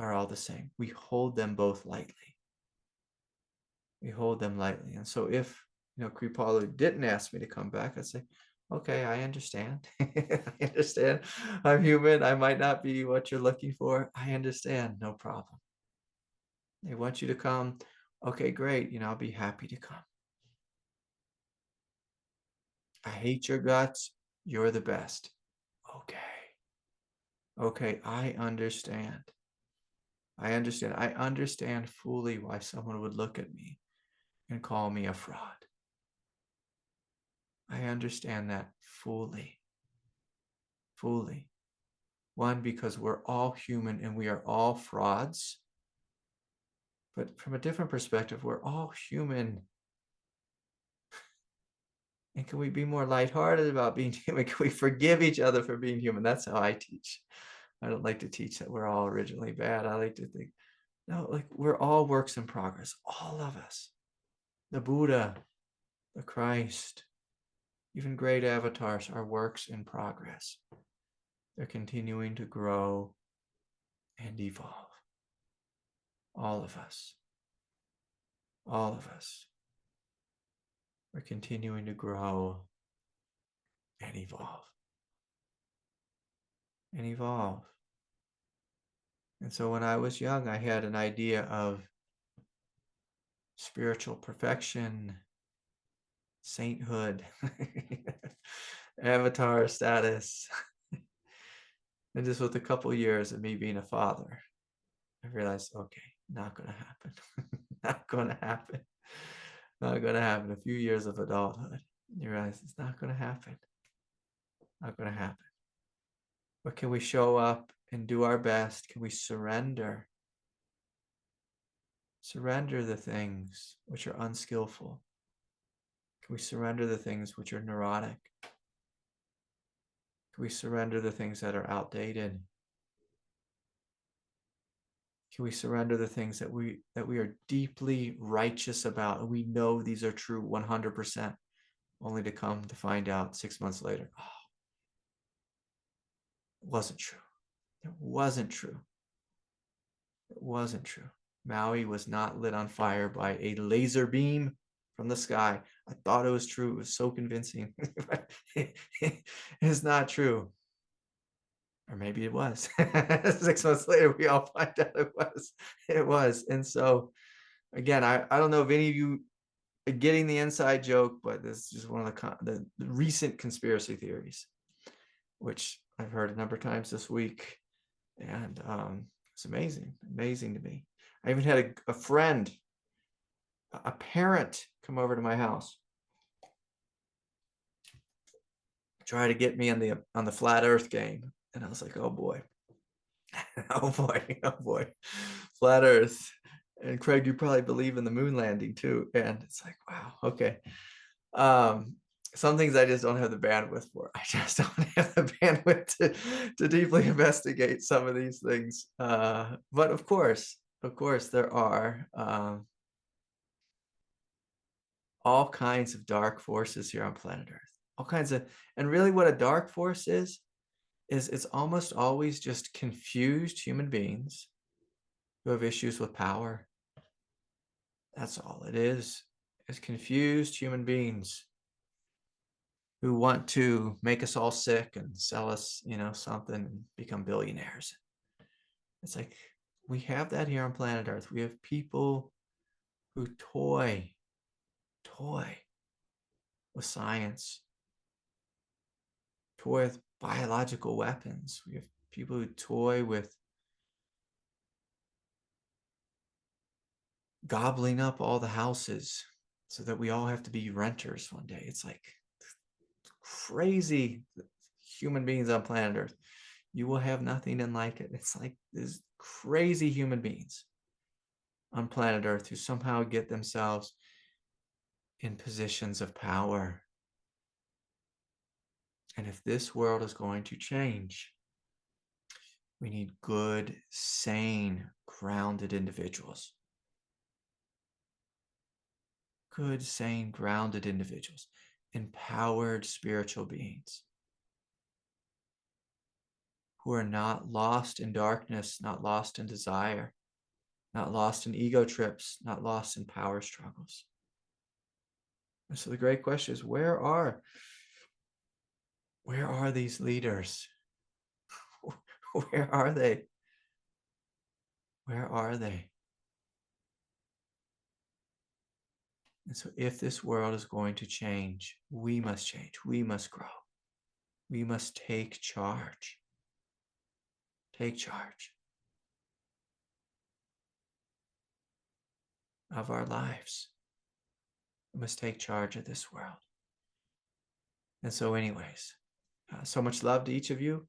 are all the same. We hold them both lightly. We hold them lightly. And so if, Kripalu didn't ask me to come back, I'd say, okay, I understand. I understand. I'm human. I might not be what you're looking for. I understand. No problem. They want you to come. Okay, great. I'll be happy to come. I hate your guts. You're the best. Okay. Okay, I understand. I understand. I understand fully why someone would look at me and call me a fraud. I understand that fully. Fully. One, because we're all human and we are all frauds. But from a different perspective, we're all human. And can we be more lighthearted about being human? Can we forgive each other for being human? That's how I teach. I don't like to teach that we're all originally bad. I like to think, no, like we're all works in progress. All of us. The Buddha, the Christ, even great avatars are works in progress. They're continuing to grow and evolve. All of us. All of us. We're continuing to grow and evolve. And evolve. And so when I was young, I had an idea of spiritual perfection, sainthood, avatar status. And just with a couple years of me being a father, I realized, okay, not going to happen. Not going to happen. Not going to happen. A few years of adulthood, you realize it's not going to happen. Not going to happen. But can we show up and do our best? Can we surrender? Surrender the things which are unskillful. Can we surrender the things which are neurotic? Can we surrender the things that are outdated? Can we surrender the things that we are deeply righteous about, and we know these are true 100%, only to come to find out 6 months later, oh, it wasn't true. It wasn't true. It wasn't true. Maui was not lit on fire by a laser beam from the sky. I thought it was true. It was so convincing. It's not true. Or maybe it was. 6 months later, we all find out it was. It was. And so, again, I don't know if any of you are getting the inside joke, but this is just one of the recent conspiracy theories, which I've heard a number of times this week. And it's amazing to me. I even had a friend, a parent, come over to my house, try to get me on the flat Earth game, and I was like, oh boy, oh boy, flat Earth. And Craig, you probably believe in the moon landing too, and it's like, wow, okay. Some things I just don't have the bandwidth for. I just don't have the bandwidth to deeply investigate some of these things. But of course, there are all kinds of dark forces here on planet Earth. All kinds of, and really what a dark force is it's almost always just confused human beings who have issues with power. That's all it is. It's confused human beings who want to make us all sick and sell us, something and become billionaires. It's like, we have that here on planet Earth. We have people who toy with science, toy with biological weapons. We have people who toy with gobbling up all the houses so that we all have to be renters one day. It's like crazy human beings on planet Earth. You will have nothing and like it. It's like these crazy human beings on planet Earth who somehow get themselves in positions of power. And if this world is going to change, we need good, sane, grounded individuals. Good, sane, grounded individuals. Empowered spiritual beings who are not lost in darkness, not lost in desire, not lost in ego trips, not lost in power struggles. And so the great question is, where are these leaders? Where are they? Where are they? And so if this world is going to change. We must grow. We must take charge. Take charge of our lives. We must take charge of this world. And so anyways, so much love to each of you.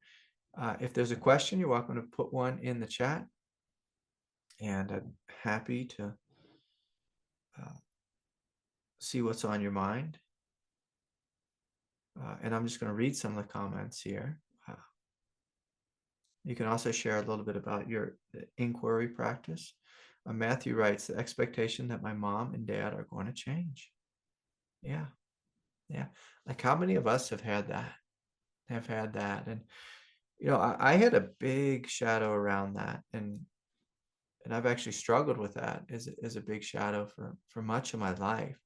If there's a question, you're welcome to put one in the chat. And I'm happy to see what's on your mind. And I'm just going to read some of the comments here. You can also share a little bit about your inquiry practice. Matthew writes, the expectation that my mom and dad are going to change. Yeah. Like how many of us have had that? And, I had a big shadow around that. And I've actually struggled with that as a big shadow for much of my life,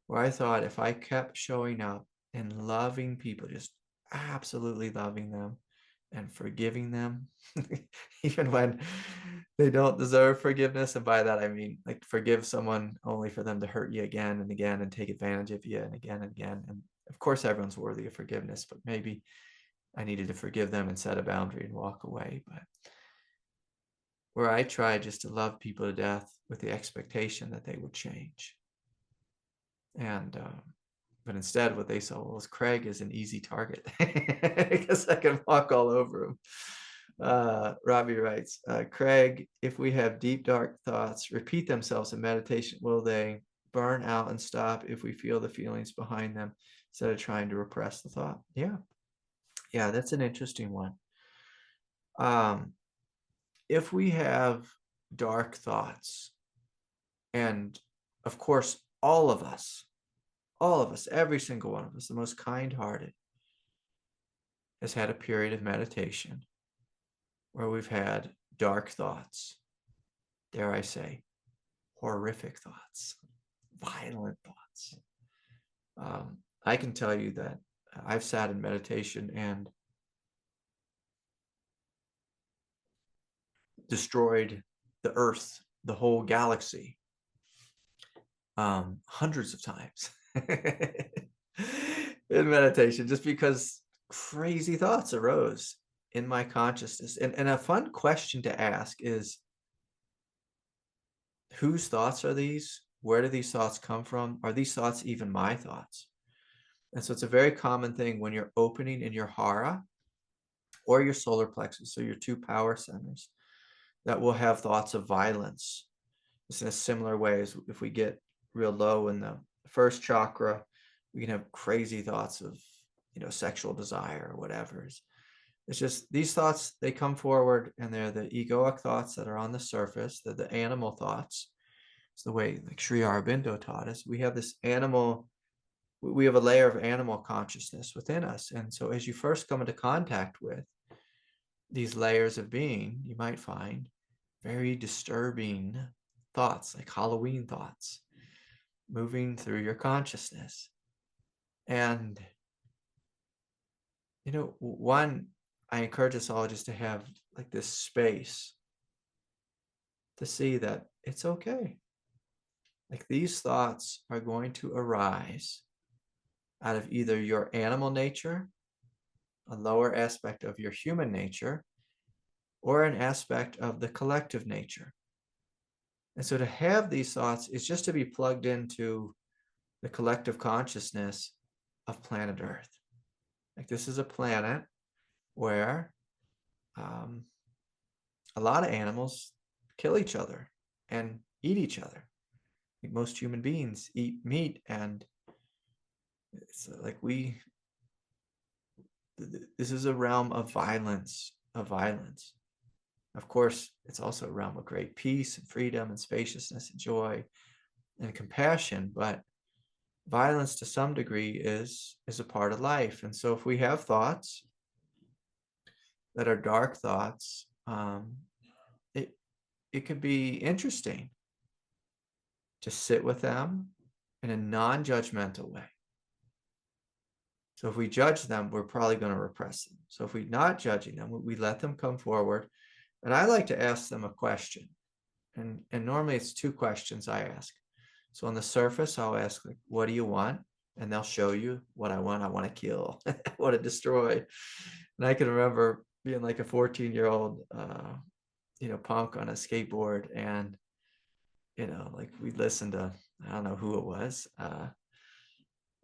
where I thought if I kept showing up and loving people, just absolutely loving them and forgiving them, even when they don't deserve forgiveness. And by that, I mean, like, forgive someone only for them to hurt you again and again and take advantage of you and again and again. And of course, everyone's worthy of forgiveness, but maybe I needed to forgive them and set a boundary and walk away. But where I tried just to love people to death with the expectation that they would change. And, but instead what they saw was Craig is an easy target because I can walk all over him. Robbie writes, Craig, if we have deep, dark thoughts, repeat themselves in meditation, will they burn out and stop if we feel the feelings behind them instead of trying to repress the thought? Yeah, that's an interesting one. If we have dark thoughts, and of course, all of us, every single one of us, the most kind-hearted, has had a period of meditation where we've had dark thoughts, dare I say, horrific thoughts, violent thoughts. I can tell you that I've sat in meditation and destroyed the earth, the whole galaxy, hundreds of times in meditation, just because crazy thoughts arose in my consciousness. And a fun question to ask is, whose thoughts are these? Where do these thoughts come from? Are these thoughts even my thoughts? And so it's a very common thing when you're opening in your hara or your solar plexus, so your two power centers, that will have thoughts of violence. It's in a similar way as if we get real low in the first chakra, we can have crazy thoughts of, sexual desire or whatever. It's just these thoughts, they come forward and they're the egoic thoughts that are on the surface. They're the animal thoughts. It's the way like Sri Aurobindo taught us. We have this animal, we have a layer of animal consciousness within us. And so as you first come into contact with these layers of being, you might find very disturbing thoughts, like Halloween thoughts, moving through your consciousness. And, one, I encourage us all just to have like this space to see that it's okay. Like these thoughts are going to arise out of either your animal nature, a lower aspect of your human nature, or an aspect of the collective nature. And so to have these thoughts is just to be plugged into the collective consciousness of planet Earth. Like this is a planet where a lot of animals kill each other and eat each other. Like most human beings eat meat, and it's like this is a realm of violence. Of course, it's also a realm of great peace and freedom and spaciousness and joy and compassion, but violence to some degree is a part of life. And so if we have thoughts that are dark thoughts, it it could be interesting to sit with them in a non-judgmental way. So if we judge them, we're probably going to repress them. So if we're not judging them, we let them come forward. And I like to ask them a question. And normally it's two questions I ask. So on the surface, I'll ask, like, what do you want? And they'll show you what I want. I want to kill, I want to destroy. And I can remember being like a 14-year-old, punk on a skateboard. And, like we'd listen to, I don't know who it was.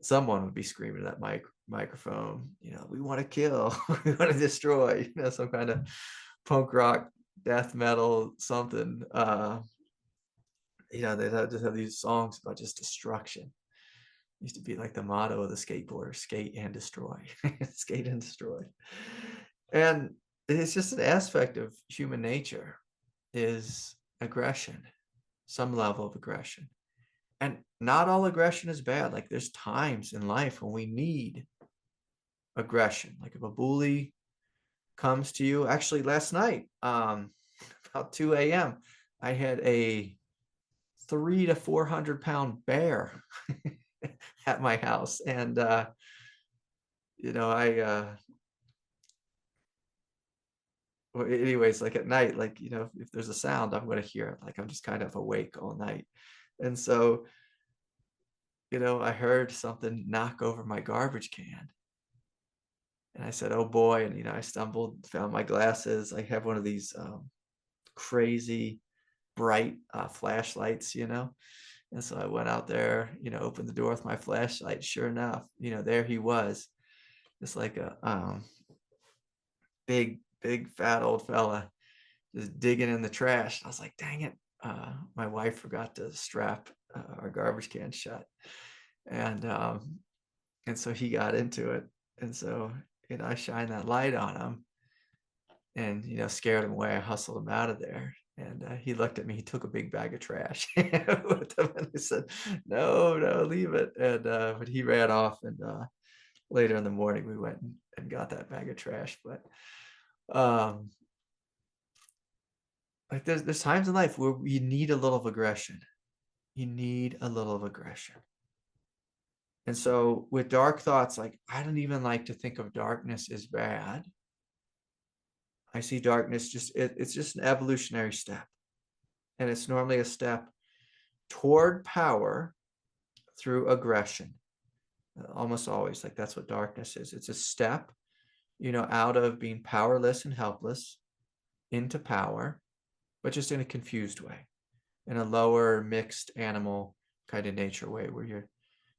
Someone would be screaming at that microphone, we want to kill, we want to destroy, some kind of punk rock, death metal, something. They'd just have these songs about just destruction. It used to be like the motto of the skateboarder: skate and destroy, skate and destroy. And it's just an aspect of human nature is aggression, some level of aggression. And not all aggression is bad. Like there's times in life when we need aggression. Like if a bully comes to you, actually last night, about 2 a.m., I had a 300 to 400 pound bear at my house. And, well, anyways, like at night, like, if there's a sound, I'm going to hear it. Like I'm just kind of awake all night. And so, I heard something knock over my garbage can. And I said, oh boy. And, I stumbled, found my glasses. I have one of these crazy bright flashlights, And so I went out there, opened the door with my flashlight. Sure enough, there he was. Just like a big, fat old fella just digging in the trash. I was like, dang it. My wife forgot to strap our garbage can shut. And so he got into it. And so, I shined that light on him and, scared him away. I hustled him out of there. And he looked at me. He took a big bag of trash with him, and I said, "No, leave it." And but he ran off. And later in the morning, we went and got that bag of trash. But like there's times in life where you need a little of aggression. You need a little of aggression. And so with dark thoughts, like I don't even like to think of darkness as bad. I see darkness it's just an evolutionary step. And it's normally a step toward power through aggression. Almost always, like that's what darkness is. It's a step, out of being powerless and helpless into power, but just in a confused way, in a lower mixed animal kind of nature way where you're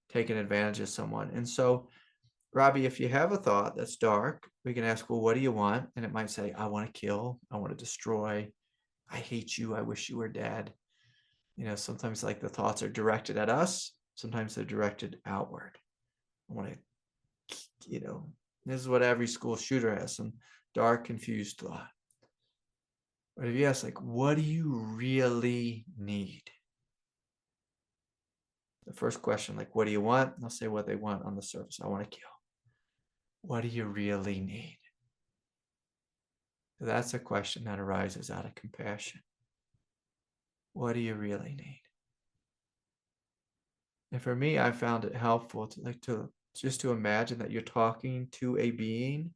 taking advantage of someone. And so, Robbie, if you have a thought that's dark, we can ask, well, what do you want? And it might say, I want to kill, I want to destroy, I hate you, I wish you were dead. Sometimes like the thoughts are directed at us, sometimes they're directed outward. I want to, this is what every school shooter has, some dark, confused thought. But if you ask, like, what do you really need? The first question, like, what do you want? They'll say what they want on the surface. I want to kill. What do you really need? So that's a question that arises out of compassion. What do you really need? And for me, I found it helpful to imagine that you're talking to a being.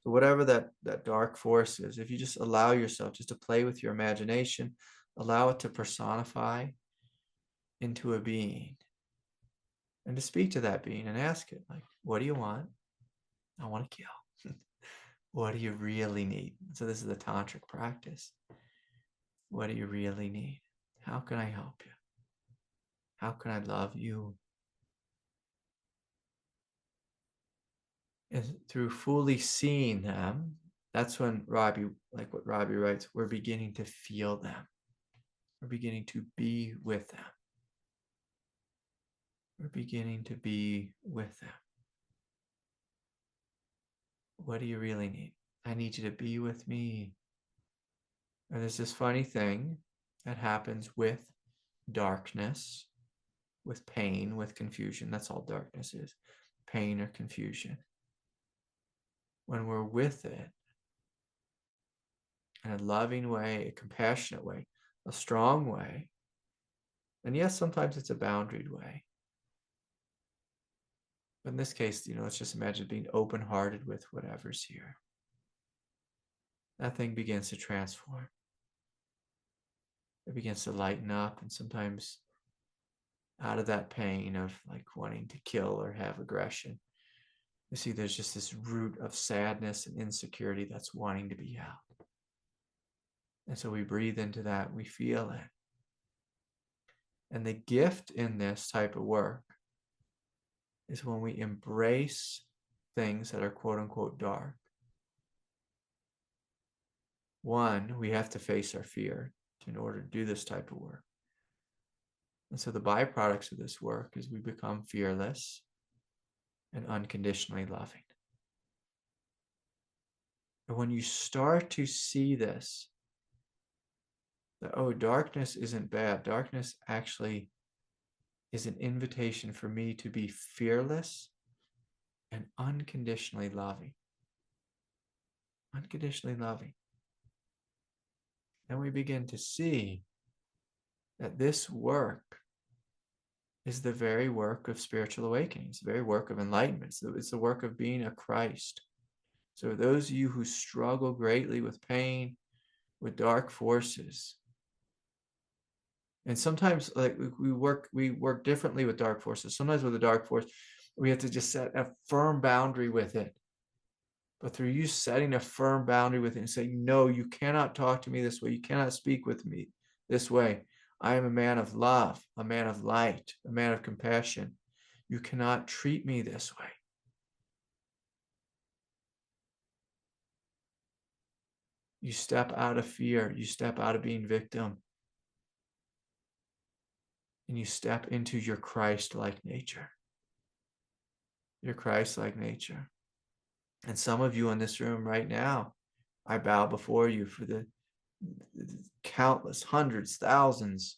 So whatever that dark force is, if you just allow yourself just to play with your imagination, allow it to personify into a being, and to speak to that being and ask it, like, what do you want? I want to kill. What do you really need? So this is the tantric practice. What do you really need? How can I help you? How can I love you? And through fully seeing them, that's when Robbie, like what Robbie writes, we're beginning to feel them. We're beginning to be with them. We're beginning to be with them. What do you really need? I need you to be with me. And there's this funny thing that happens with darkness, with pain, with confusion. That's all darkness is, pain or confusion. when we're with it in a loving way, a compassionate way, a strong way, and yes, sometimes it's a boundaried way. But in this case, let's just imagine being open-hearted with whatever's here. That thing begins to transform. It begins to lighten up, and sometimes out of that pain of like wanting to kill or have aggression, you see there's just this root of sadness and insecurity that's wanting to be out. And so we breathe into that, we feel it. And the gift in this type of work is when we embrace things that are quote unquote dark. One, we have to face our fear in order to do this type of work. And so the byproducts of this work is we become fearless and unconditionally loving. And when you start to see this, that, darkness isn't bad. Darkness actually is an invitation for me to be fearless and unconditionally loving. Unconditionally loving. And we begin to see that this work is the very work of spiritual awakening. It's the very work of enlightenment. So it's the work of being a Christ. So those of you who struggle greatly with pain, with dark forces, and sometimes like we work differently with dark forces. Sometimes with a dark force, we have to just set a firm boundary with it. But through you setting a firm boundary with it and saying, no, you cannot talk to me this way. You cannot speak with me this way. I am a man of love, a man of light, a man of compassion. You cannot treat me this way. You step out of fear. You step out of being victim. And you step into your Christ-like nature. Your Christ-like nature. And some of you in this room right now, I bow before you for the countless hundreds, thousands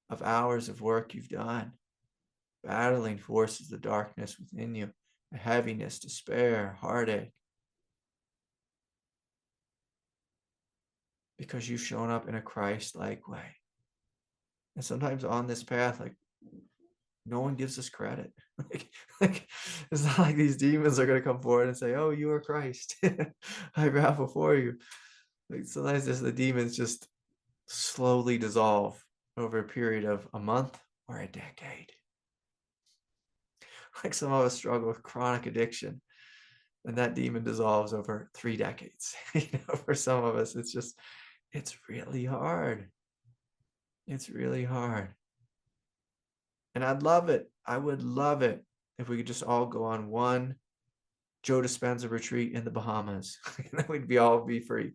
of hours of work you've done, battling forces of darkness within you, heaviness, despair, heartache, because you've shown up in a Christ-like way. And sometimes on this path, like, no one gives us credit. like it's not like these demons are going to come forward and say, oh, you are Christ. I bow before you. Like sometimes the demons just slowly dissolve over a period of a month or a decade. Like some of us struggle with chronic addiction, and that demon dissolves over 3 decades. For some of us, it's really hard. It's really hard. And I'd love it. I would love it if we could just all go on one Joe Dispenza retreat in the Bahamas. Then we'd all be free.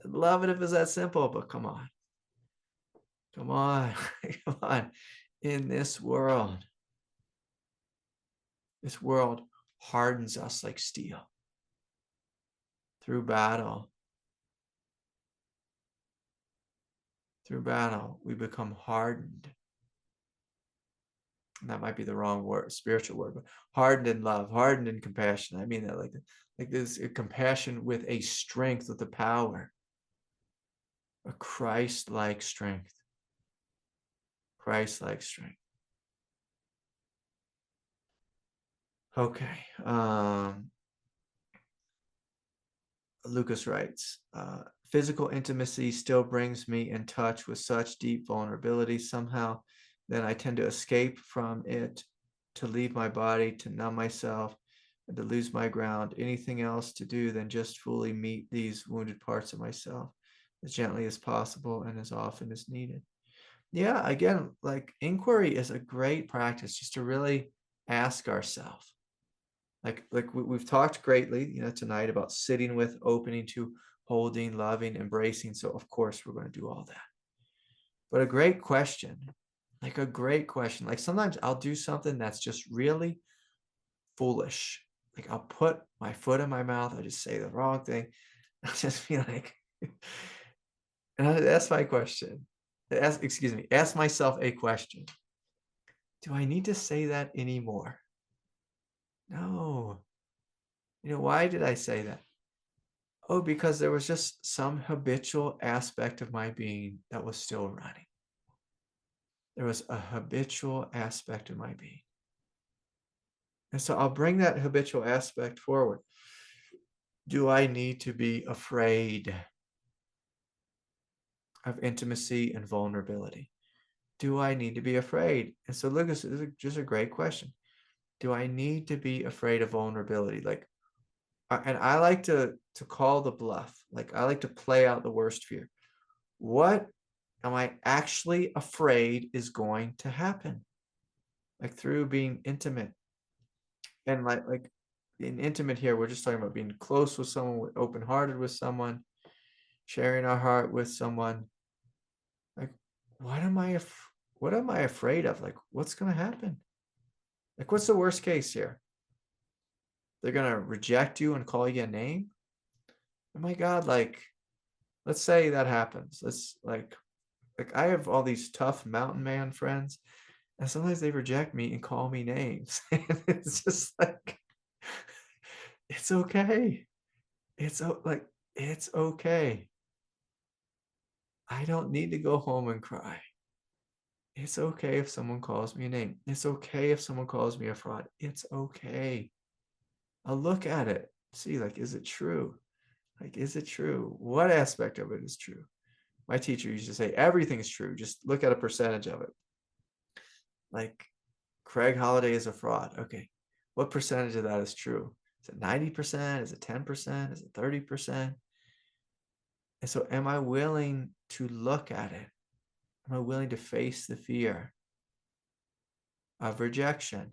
I'd love it if it's that simple, but come on. Come on. Come on. In this world hardens us like steel. Through battle, we become hardened. And that might be the wrong word, spiritual word, but hardened in love, hardened in compassion. I mean that like this compassion with a strength, with a power, a Christ-like strength. Christ-like strength. Okay. Lucas writes, physical intimacy still brings me in touch with such deep vulnerability. Somehow, then I tend to escape from it, to leave my body, to numb myself, and to lose my ground. Anything else to do than just fully meet these wounded parts of myself as gently as possible and as often as needed. Yeah, again, like inquiry is a great practice, just to really ask ourselves. Like we've talked greatly, tonight about sitting with, opening to, holding, loving, embracing. So of course we're going to do all that. But a great question, like sometimes I'll do something that's just really foolish. Like I'll put my foot in my mouth. I just say the wrong thing. I'll just be like, and that's my question. Ask myself a question. Do I need to say that anymore? No. Why did I say that? Oh, because there was just some habitual aspect of my being that was still running. There was a habitual aspect of my being. And so I'll bring that habitual aspect forward. Do I need to be afraid of intimacy and vulnerability? Do I need to be afraid? And so look, this is just a great question. Do I need to be afraid of vulnerability? Like, and I like to call the bluff. Like, I like to play out the worst fear. What am I actually afraid is going to happen? Like through being intimate. And like in intimate here, we're just talking about being close with someone, open-hearted with someone, sharing our heart with someone. Like, what am I afraid of? Like, what's going to happen? Like, what's the worst case here? They're going to reject you and call you a name? Oh my God, like, let's say that happens. Let's like I have all these tough mountain man friends, and sometimes they reject me and call me names. And it's just like, it's okay. It's okay. I don't need to go home and cry. It's okay if someone calls me a name. It's okay if someone calls me a fraud. It's okay. I'll look at it. See, like, is it true? Like, is it true? What aspect of it is true? My teacher used to say, everything is true. Just look at a percentage of it. Like, Craig Holiday is a fraud. Okay. What percentage of that is true? Is it 90%? Is it 10%? Is it 30%? And so am I willing to look at it? Am I willing to face the fear of rejection?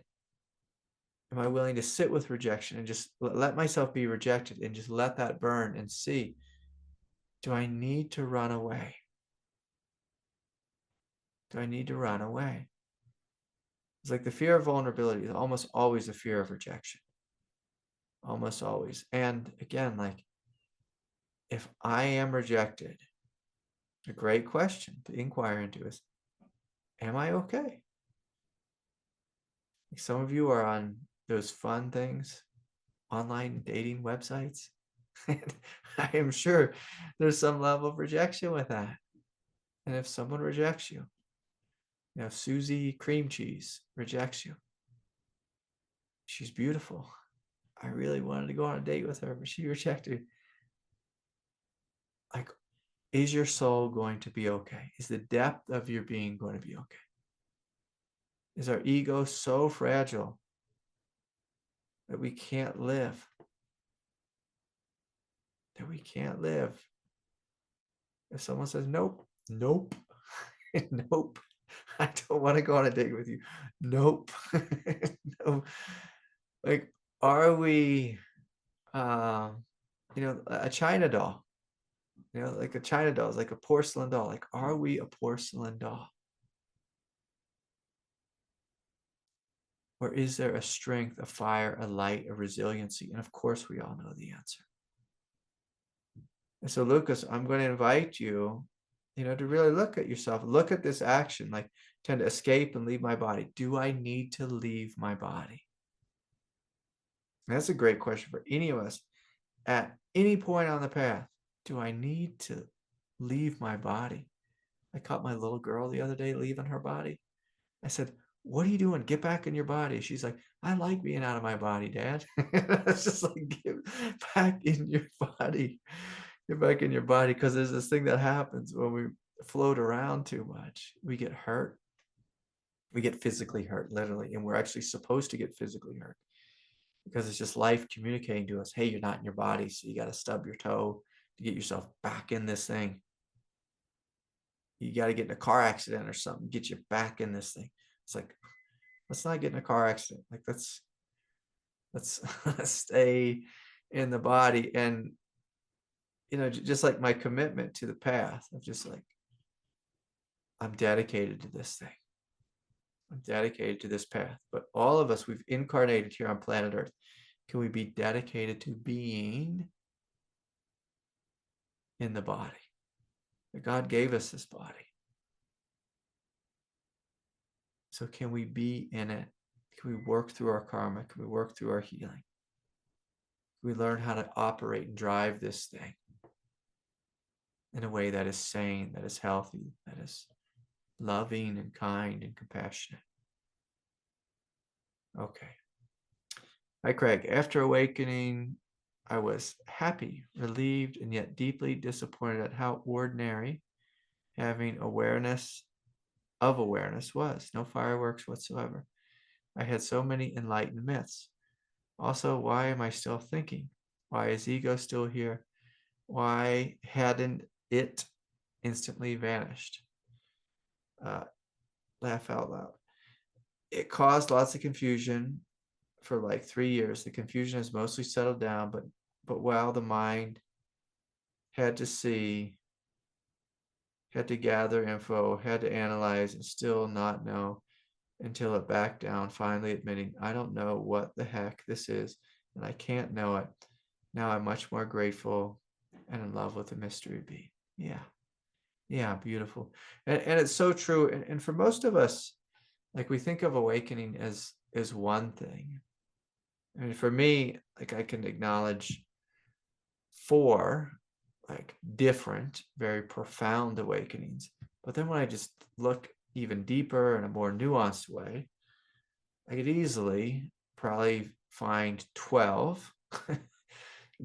Am I willing to sit with rejection and just let myself be rejected and just let that burn and see, do I need to run away? Do I need to run away? It's like the fear of vulnerability is almost always a fear of rejection. Almost always. And again, like, if I am rejected, a great question to inquire into is, am I okay? Like, some of you are on those fun things, online dating websites. And I am sure there's some level of rejection with that. And if someone rejects you, Susie Cream Cheese rejects you. She's beautiful. I really wanted to go on a date with her, but she rejected. Like, is your soul going to be okay? Is the depth of your being going to be okay? Is our ego so fragile that we can't live? That we can't live? If someone says, nope, nope, nope, I don't want to go on a date with you. Nope. No. Like, are we, a China doll? Like a China doll is like a porcelain doll. Like, are we a porcelain doll? Or is there a strength, a fire, a light, a resiliency? And of course, we all know the answer. And so, Lucas, I'm going to invite you, to really look at yourself, look at this action, like, tend to escape and leave my body. Do I need to leave my body? And that's a great question for any of us at any point on the path. Do I need to leave my body? I caught my little girl the other day leaving her body. I said, what are you doing? Get back in your body. She's like, I like being out of my body, Dad. It's just like, get back in your body. Get back in your body. Because there's this thing that happens when we float around too much. We get hurt. We get physically hurt, literally. And we're actually supposed to get physically hurt. Because it's just life communicating to us, hey, you're not in your body. So you got to stub your toe to get yourself back in this thing. You got to get in a car accident or something, get you back in this thing. It's like, let's not get in a car accident. Like, let's stay in the body. And just like my commitment to the path of just like, I'm dedicated to this thing. I'm dedicated to this path. But all of us, we've incarnated here on planet Earth. Can we be dedicated to being in the body? That God gave us this body. So can we be in it? Can we work through our karma? Can we work through our healing? We learn how to operate and drive this thing in a way that is sane, that is healthy, that is loving and kind and compassionate. Okay. Hi, Craig. After awakening, I was happy, relieved, and yet deeply disappointed at how ordinary having awareness was. No fireworks whatsoever. I had so many enlightened myths. Also, why am I still thinking? Why is ego still here? Why hadn't it instantly vanished? Laugh out loud. It caused lots of confusion for like 3 years. The confusion has mostly settled down, but while the mind had to see, had to gather info, had to analyze, and still not know until it backed down, finally admitting, I don't know what the heck this is, and I can't know it. Now I'm much more grateful and in love with the mystery bee. Yeah, beautiful. And it's so true. And for most of us, like we think of awakening as one thing. I mean, for me, like I can acknowledge 4 like different, very profound awakenings. But then when I just look even deeper in a more nuanced way, I could easily probably find 12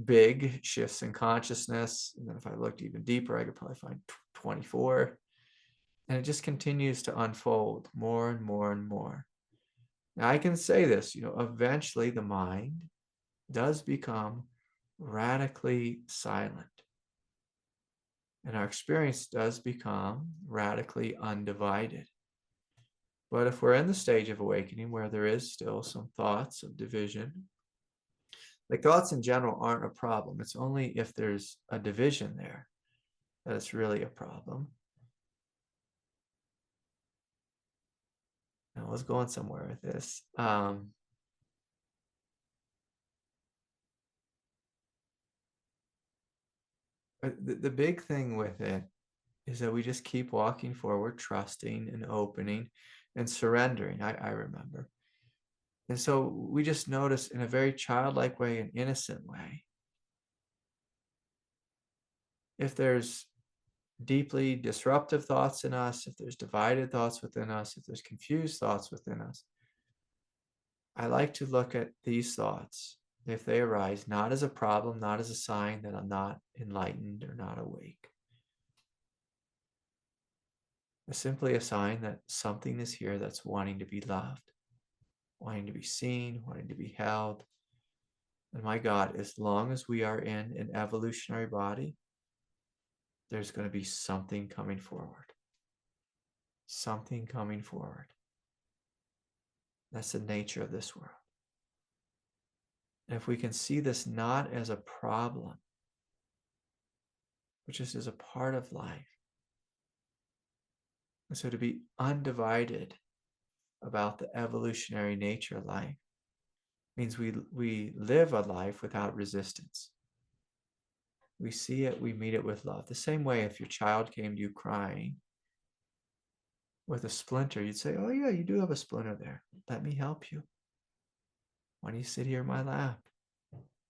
big shifts in consciousness. And then if I looked even deeper, I could probably find 24. And it just continues to unfold more and more and more. Now I can say this, eventually the mind does become radically silent. And our experience does become radically undivided. But if we're in the stage of awakening where there is still some thoughts of division, like thoughts in general aren't a problem. It's only if there's a division there that it's really a problem. Now, I was going somewhere with this. But the big thing with it is that we just keep walking forward, trusting and opening and surrendering. I remember. And so we just notice in a very childlike way, an innocent way, if there's deeply disruptive thoughts in us, if there's divided thoughts within us, if there's confused thoughts within us, I like to look at these thoughts, if they arise, not as a problem, not as a sign that I'm not enlightened or not awake. It's simply a sign that something is here that's wanting to be loved, wanting to be seen, wanting to be held. And my God, as long as we are in an evolutionary body, there's going to be something coming forward. Something coming forward. That's the nature of this world. And if we can see this not as a problem, but just as a part of life, and so to be undivided about the evolutionary nature of life means we live a life without resistance. We see it, we meet it with love. The same way if your child came to you crying with a splinter, you'd say, oh yeah, you do have a splinter there. Let me help you. Why don't you sit here in my lap?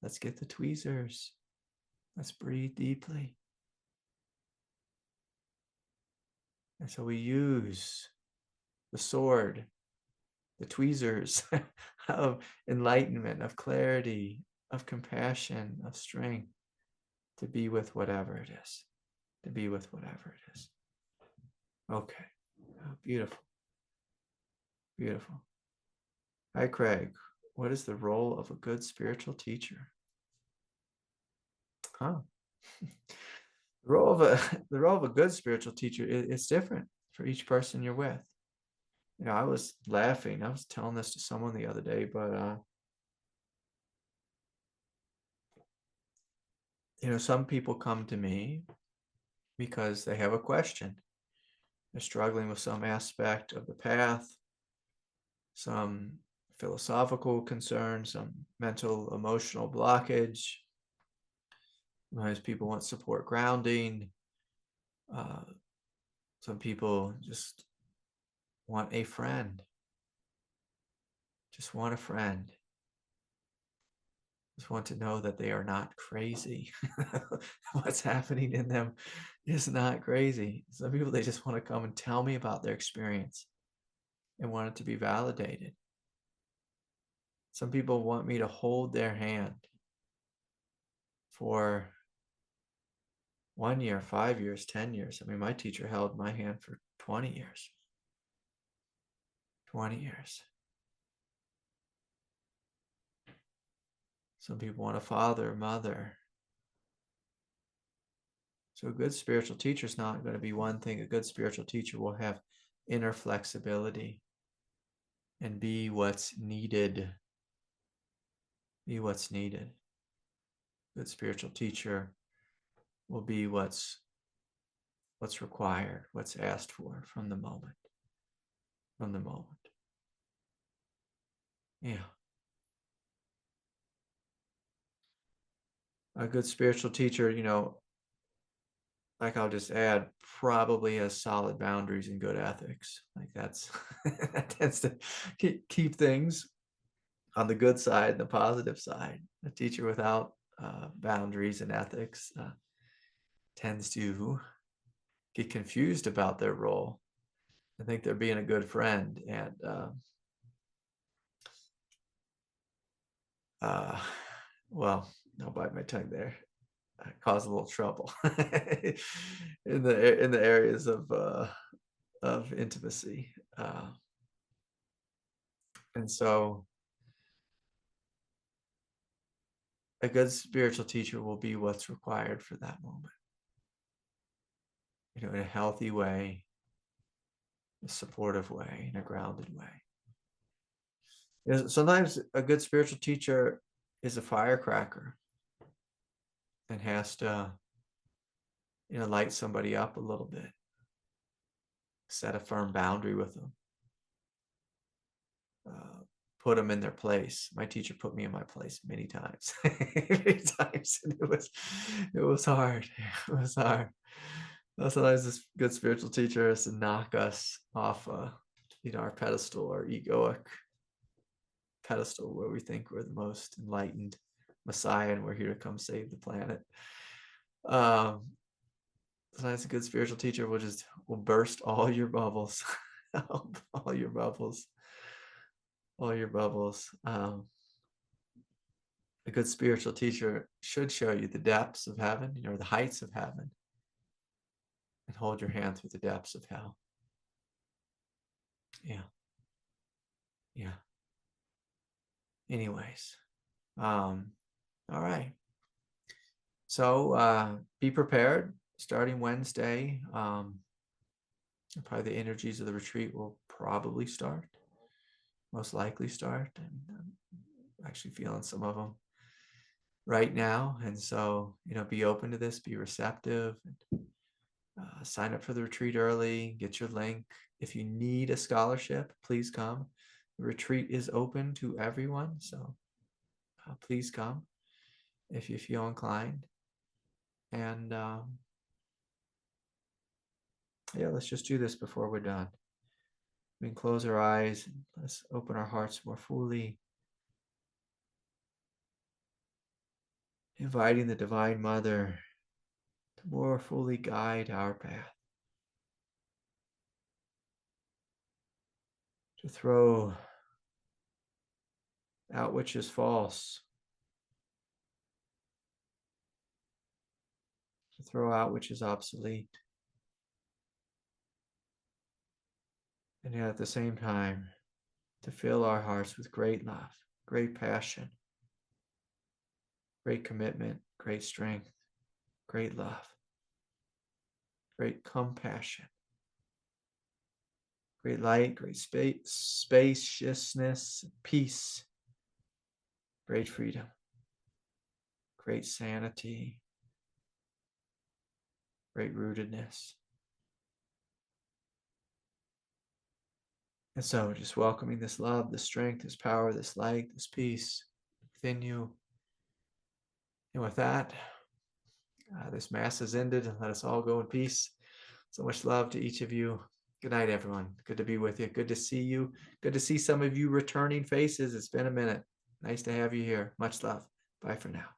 Let's get the tweezers. Let's breathe deeply. And so we use the sword, the tweezers of enlightenment, of clarity, of compassion, of strength to be with whatever it is. To be with whatever it is. Okay. Oh, beautiful. Beautiful. Hi, Craig. What is the role of a good spiritual teacher? Huh. The role of a good spiritual teacher is different for each person you're with. I was laughing. I was telling this to someone the other day, but some people come to me because they have a question. They're struggling with some aspect of the path, some philosophical concern, some mental, emotional blockage. Sometimes people want support grounding. Some people just want a friend. Just want a friend. Just want to know that they are not crazy. What's happening in them is not crazy. Some people, they just want to come and tell me about their experience and want it to be validated. Some people want me to hold their hand for 1 year, 5 years, 10 years. I mean, my teacher held my hand for 20 years. 20 years. Some people want a father, a mother. So a good spiritual teacher is not going to be one thing. A good spiritual teacher will have inner flexibility and be what's needed. Be what's needed. Good spiritual teacher will be what's required, what's asked for from the moment. From the moment. Yeah. A good spiritual teacher, like I'll just add, probably has solid boundaries and good ethics. Like that tends to keep things on the good side and the positive side. A teacher without boundaries and ethics tends to get confused about their role. I think they're being a good friend, and well, I'll bite my tongue there. Cause a little trouble in the areas of intimacy, and so a good spiritual teacher will be what's required for that moment. In a healthy way, a supportive way, in a grounded way. Sometimes a good spiritual teacher is a firecracker and has to, light somebody up a little bit, set a firm boundary with them, put them in their place. My teacher put me in my place many times, many times, and it was hard. It was hard. Sometimes this good spiritual teacher has to knock us off, our pedestal, our egoic pedestal, where we think we're the most enlightened Messiah and we're here to come save the planet. Sometimes a good spiritual teacher will burst all your bubbles, all your bubbles. A good spiritual teacher should show you the depths of heaven, the heights of heaven, and hold your hand through the depths of hell. Yeah. Anyways, all right. So be prepared. Starting Wednesday, probably the energies of the retreat will probably start. Most likely start. And I'm actually feeling some of them right now. And so, be open to this, be receptive, and sign up for the retreat early, get your link. If you need a scholarship, please come. The retreat is open to everyone. So please come if you feel inclined. And let's just do this before we're done. We can close our eyes and let's open our hearts more fully, inviting the Divine Mother to more fully guide our path, to throw out which is false, to throw out which is obsolete, and yet at the same time to fill our hearts with great love, great passion, great commitment, great strength, great love, great compassion, great light, great spaciousness, peace, great freedom, great sanity, great rootedness. And so just welcoming this love, this strength, this power, this light, this peace within you. And with that, this Mass has ended, and let us all go in peace. So much love to each of you. Good night, everyone. Good to be with you. Good to see you. Good to see some of you returning faces. It's been a minute. Nice to have you here. Much love. Bye for now.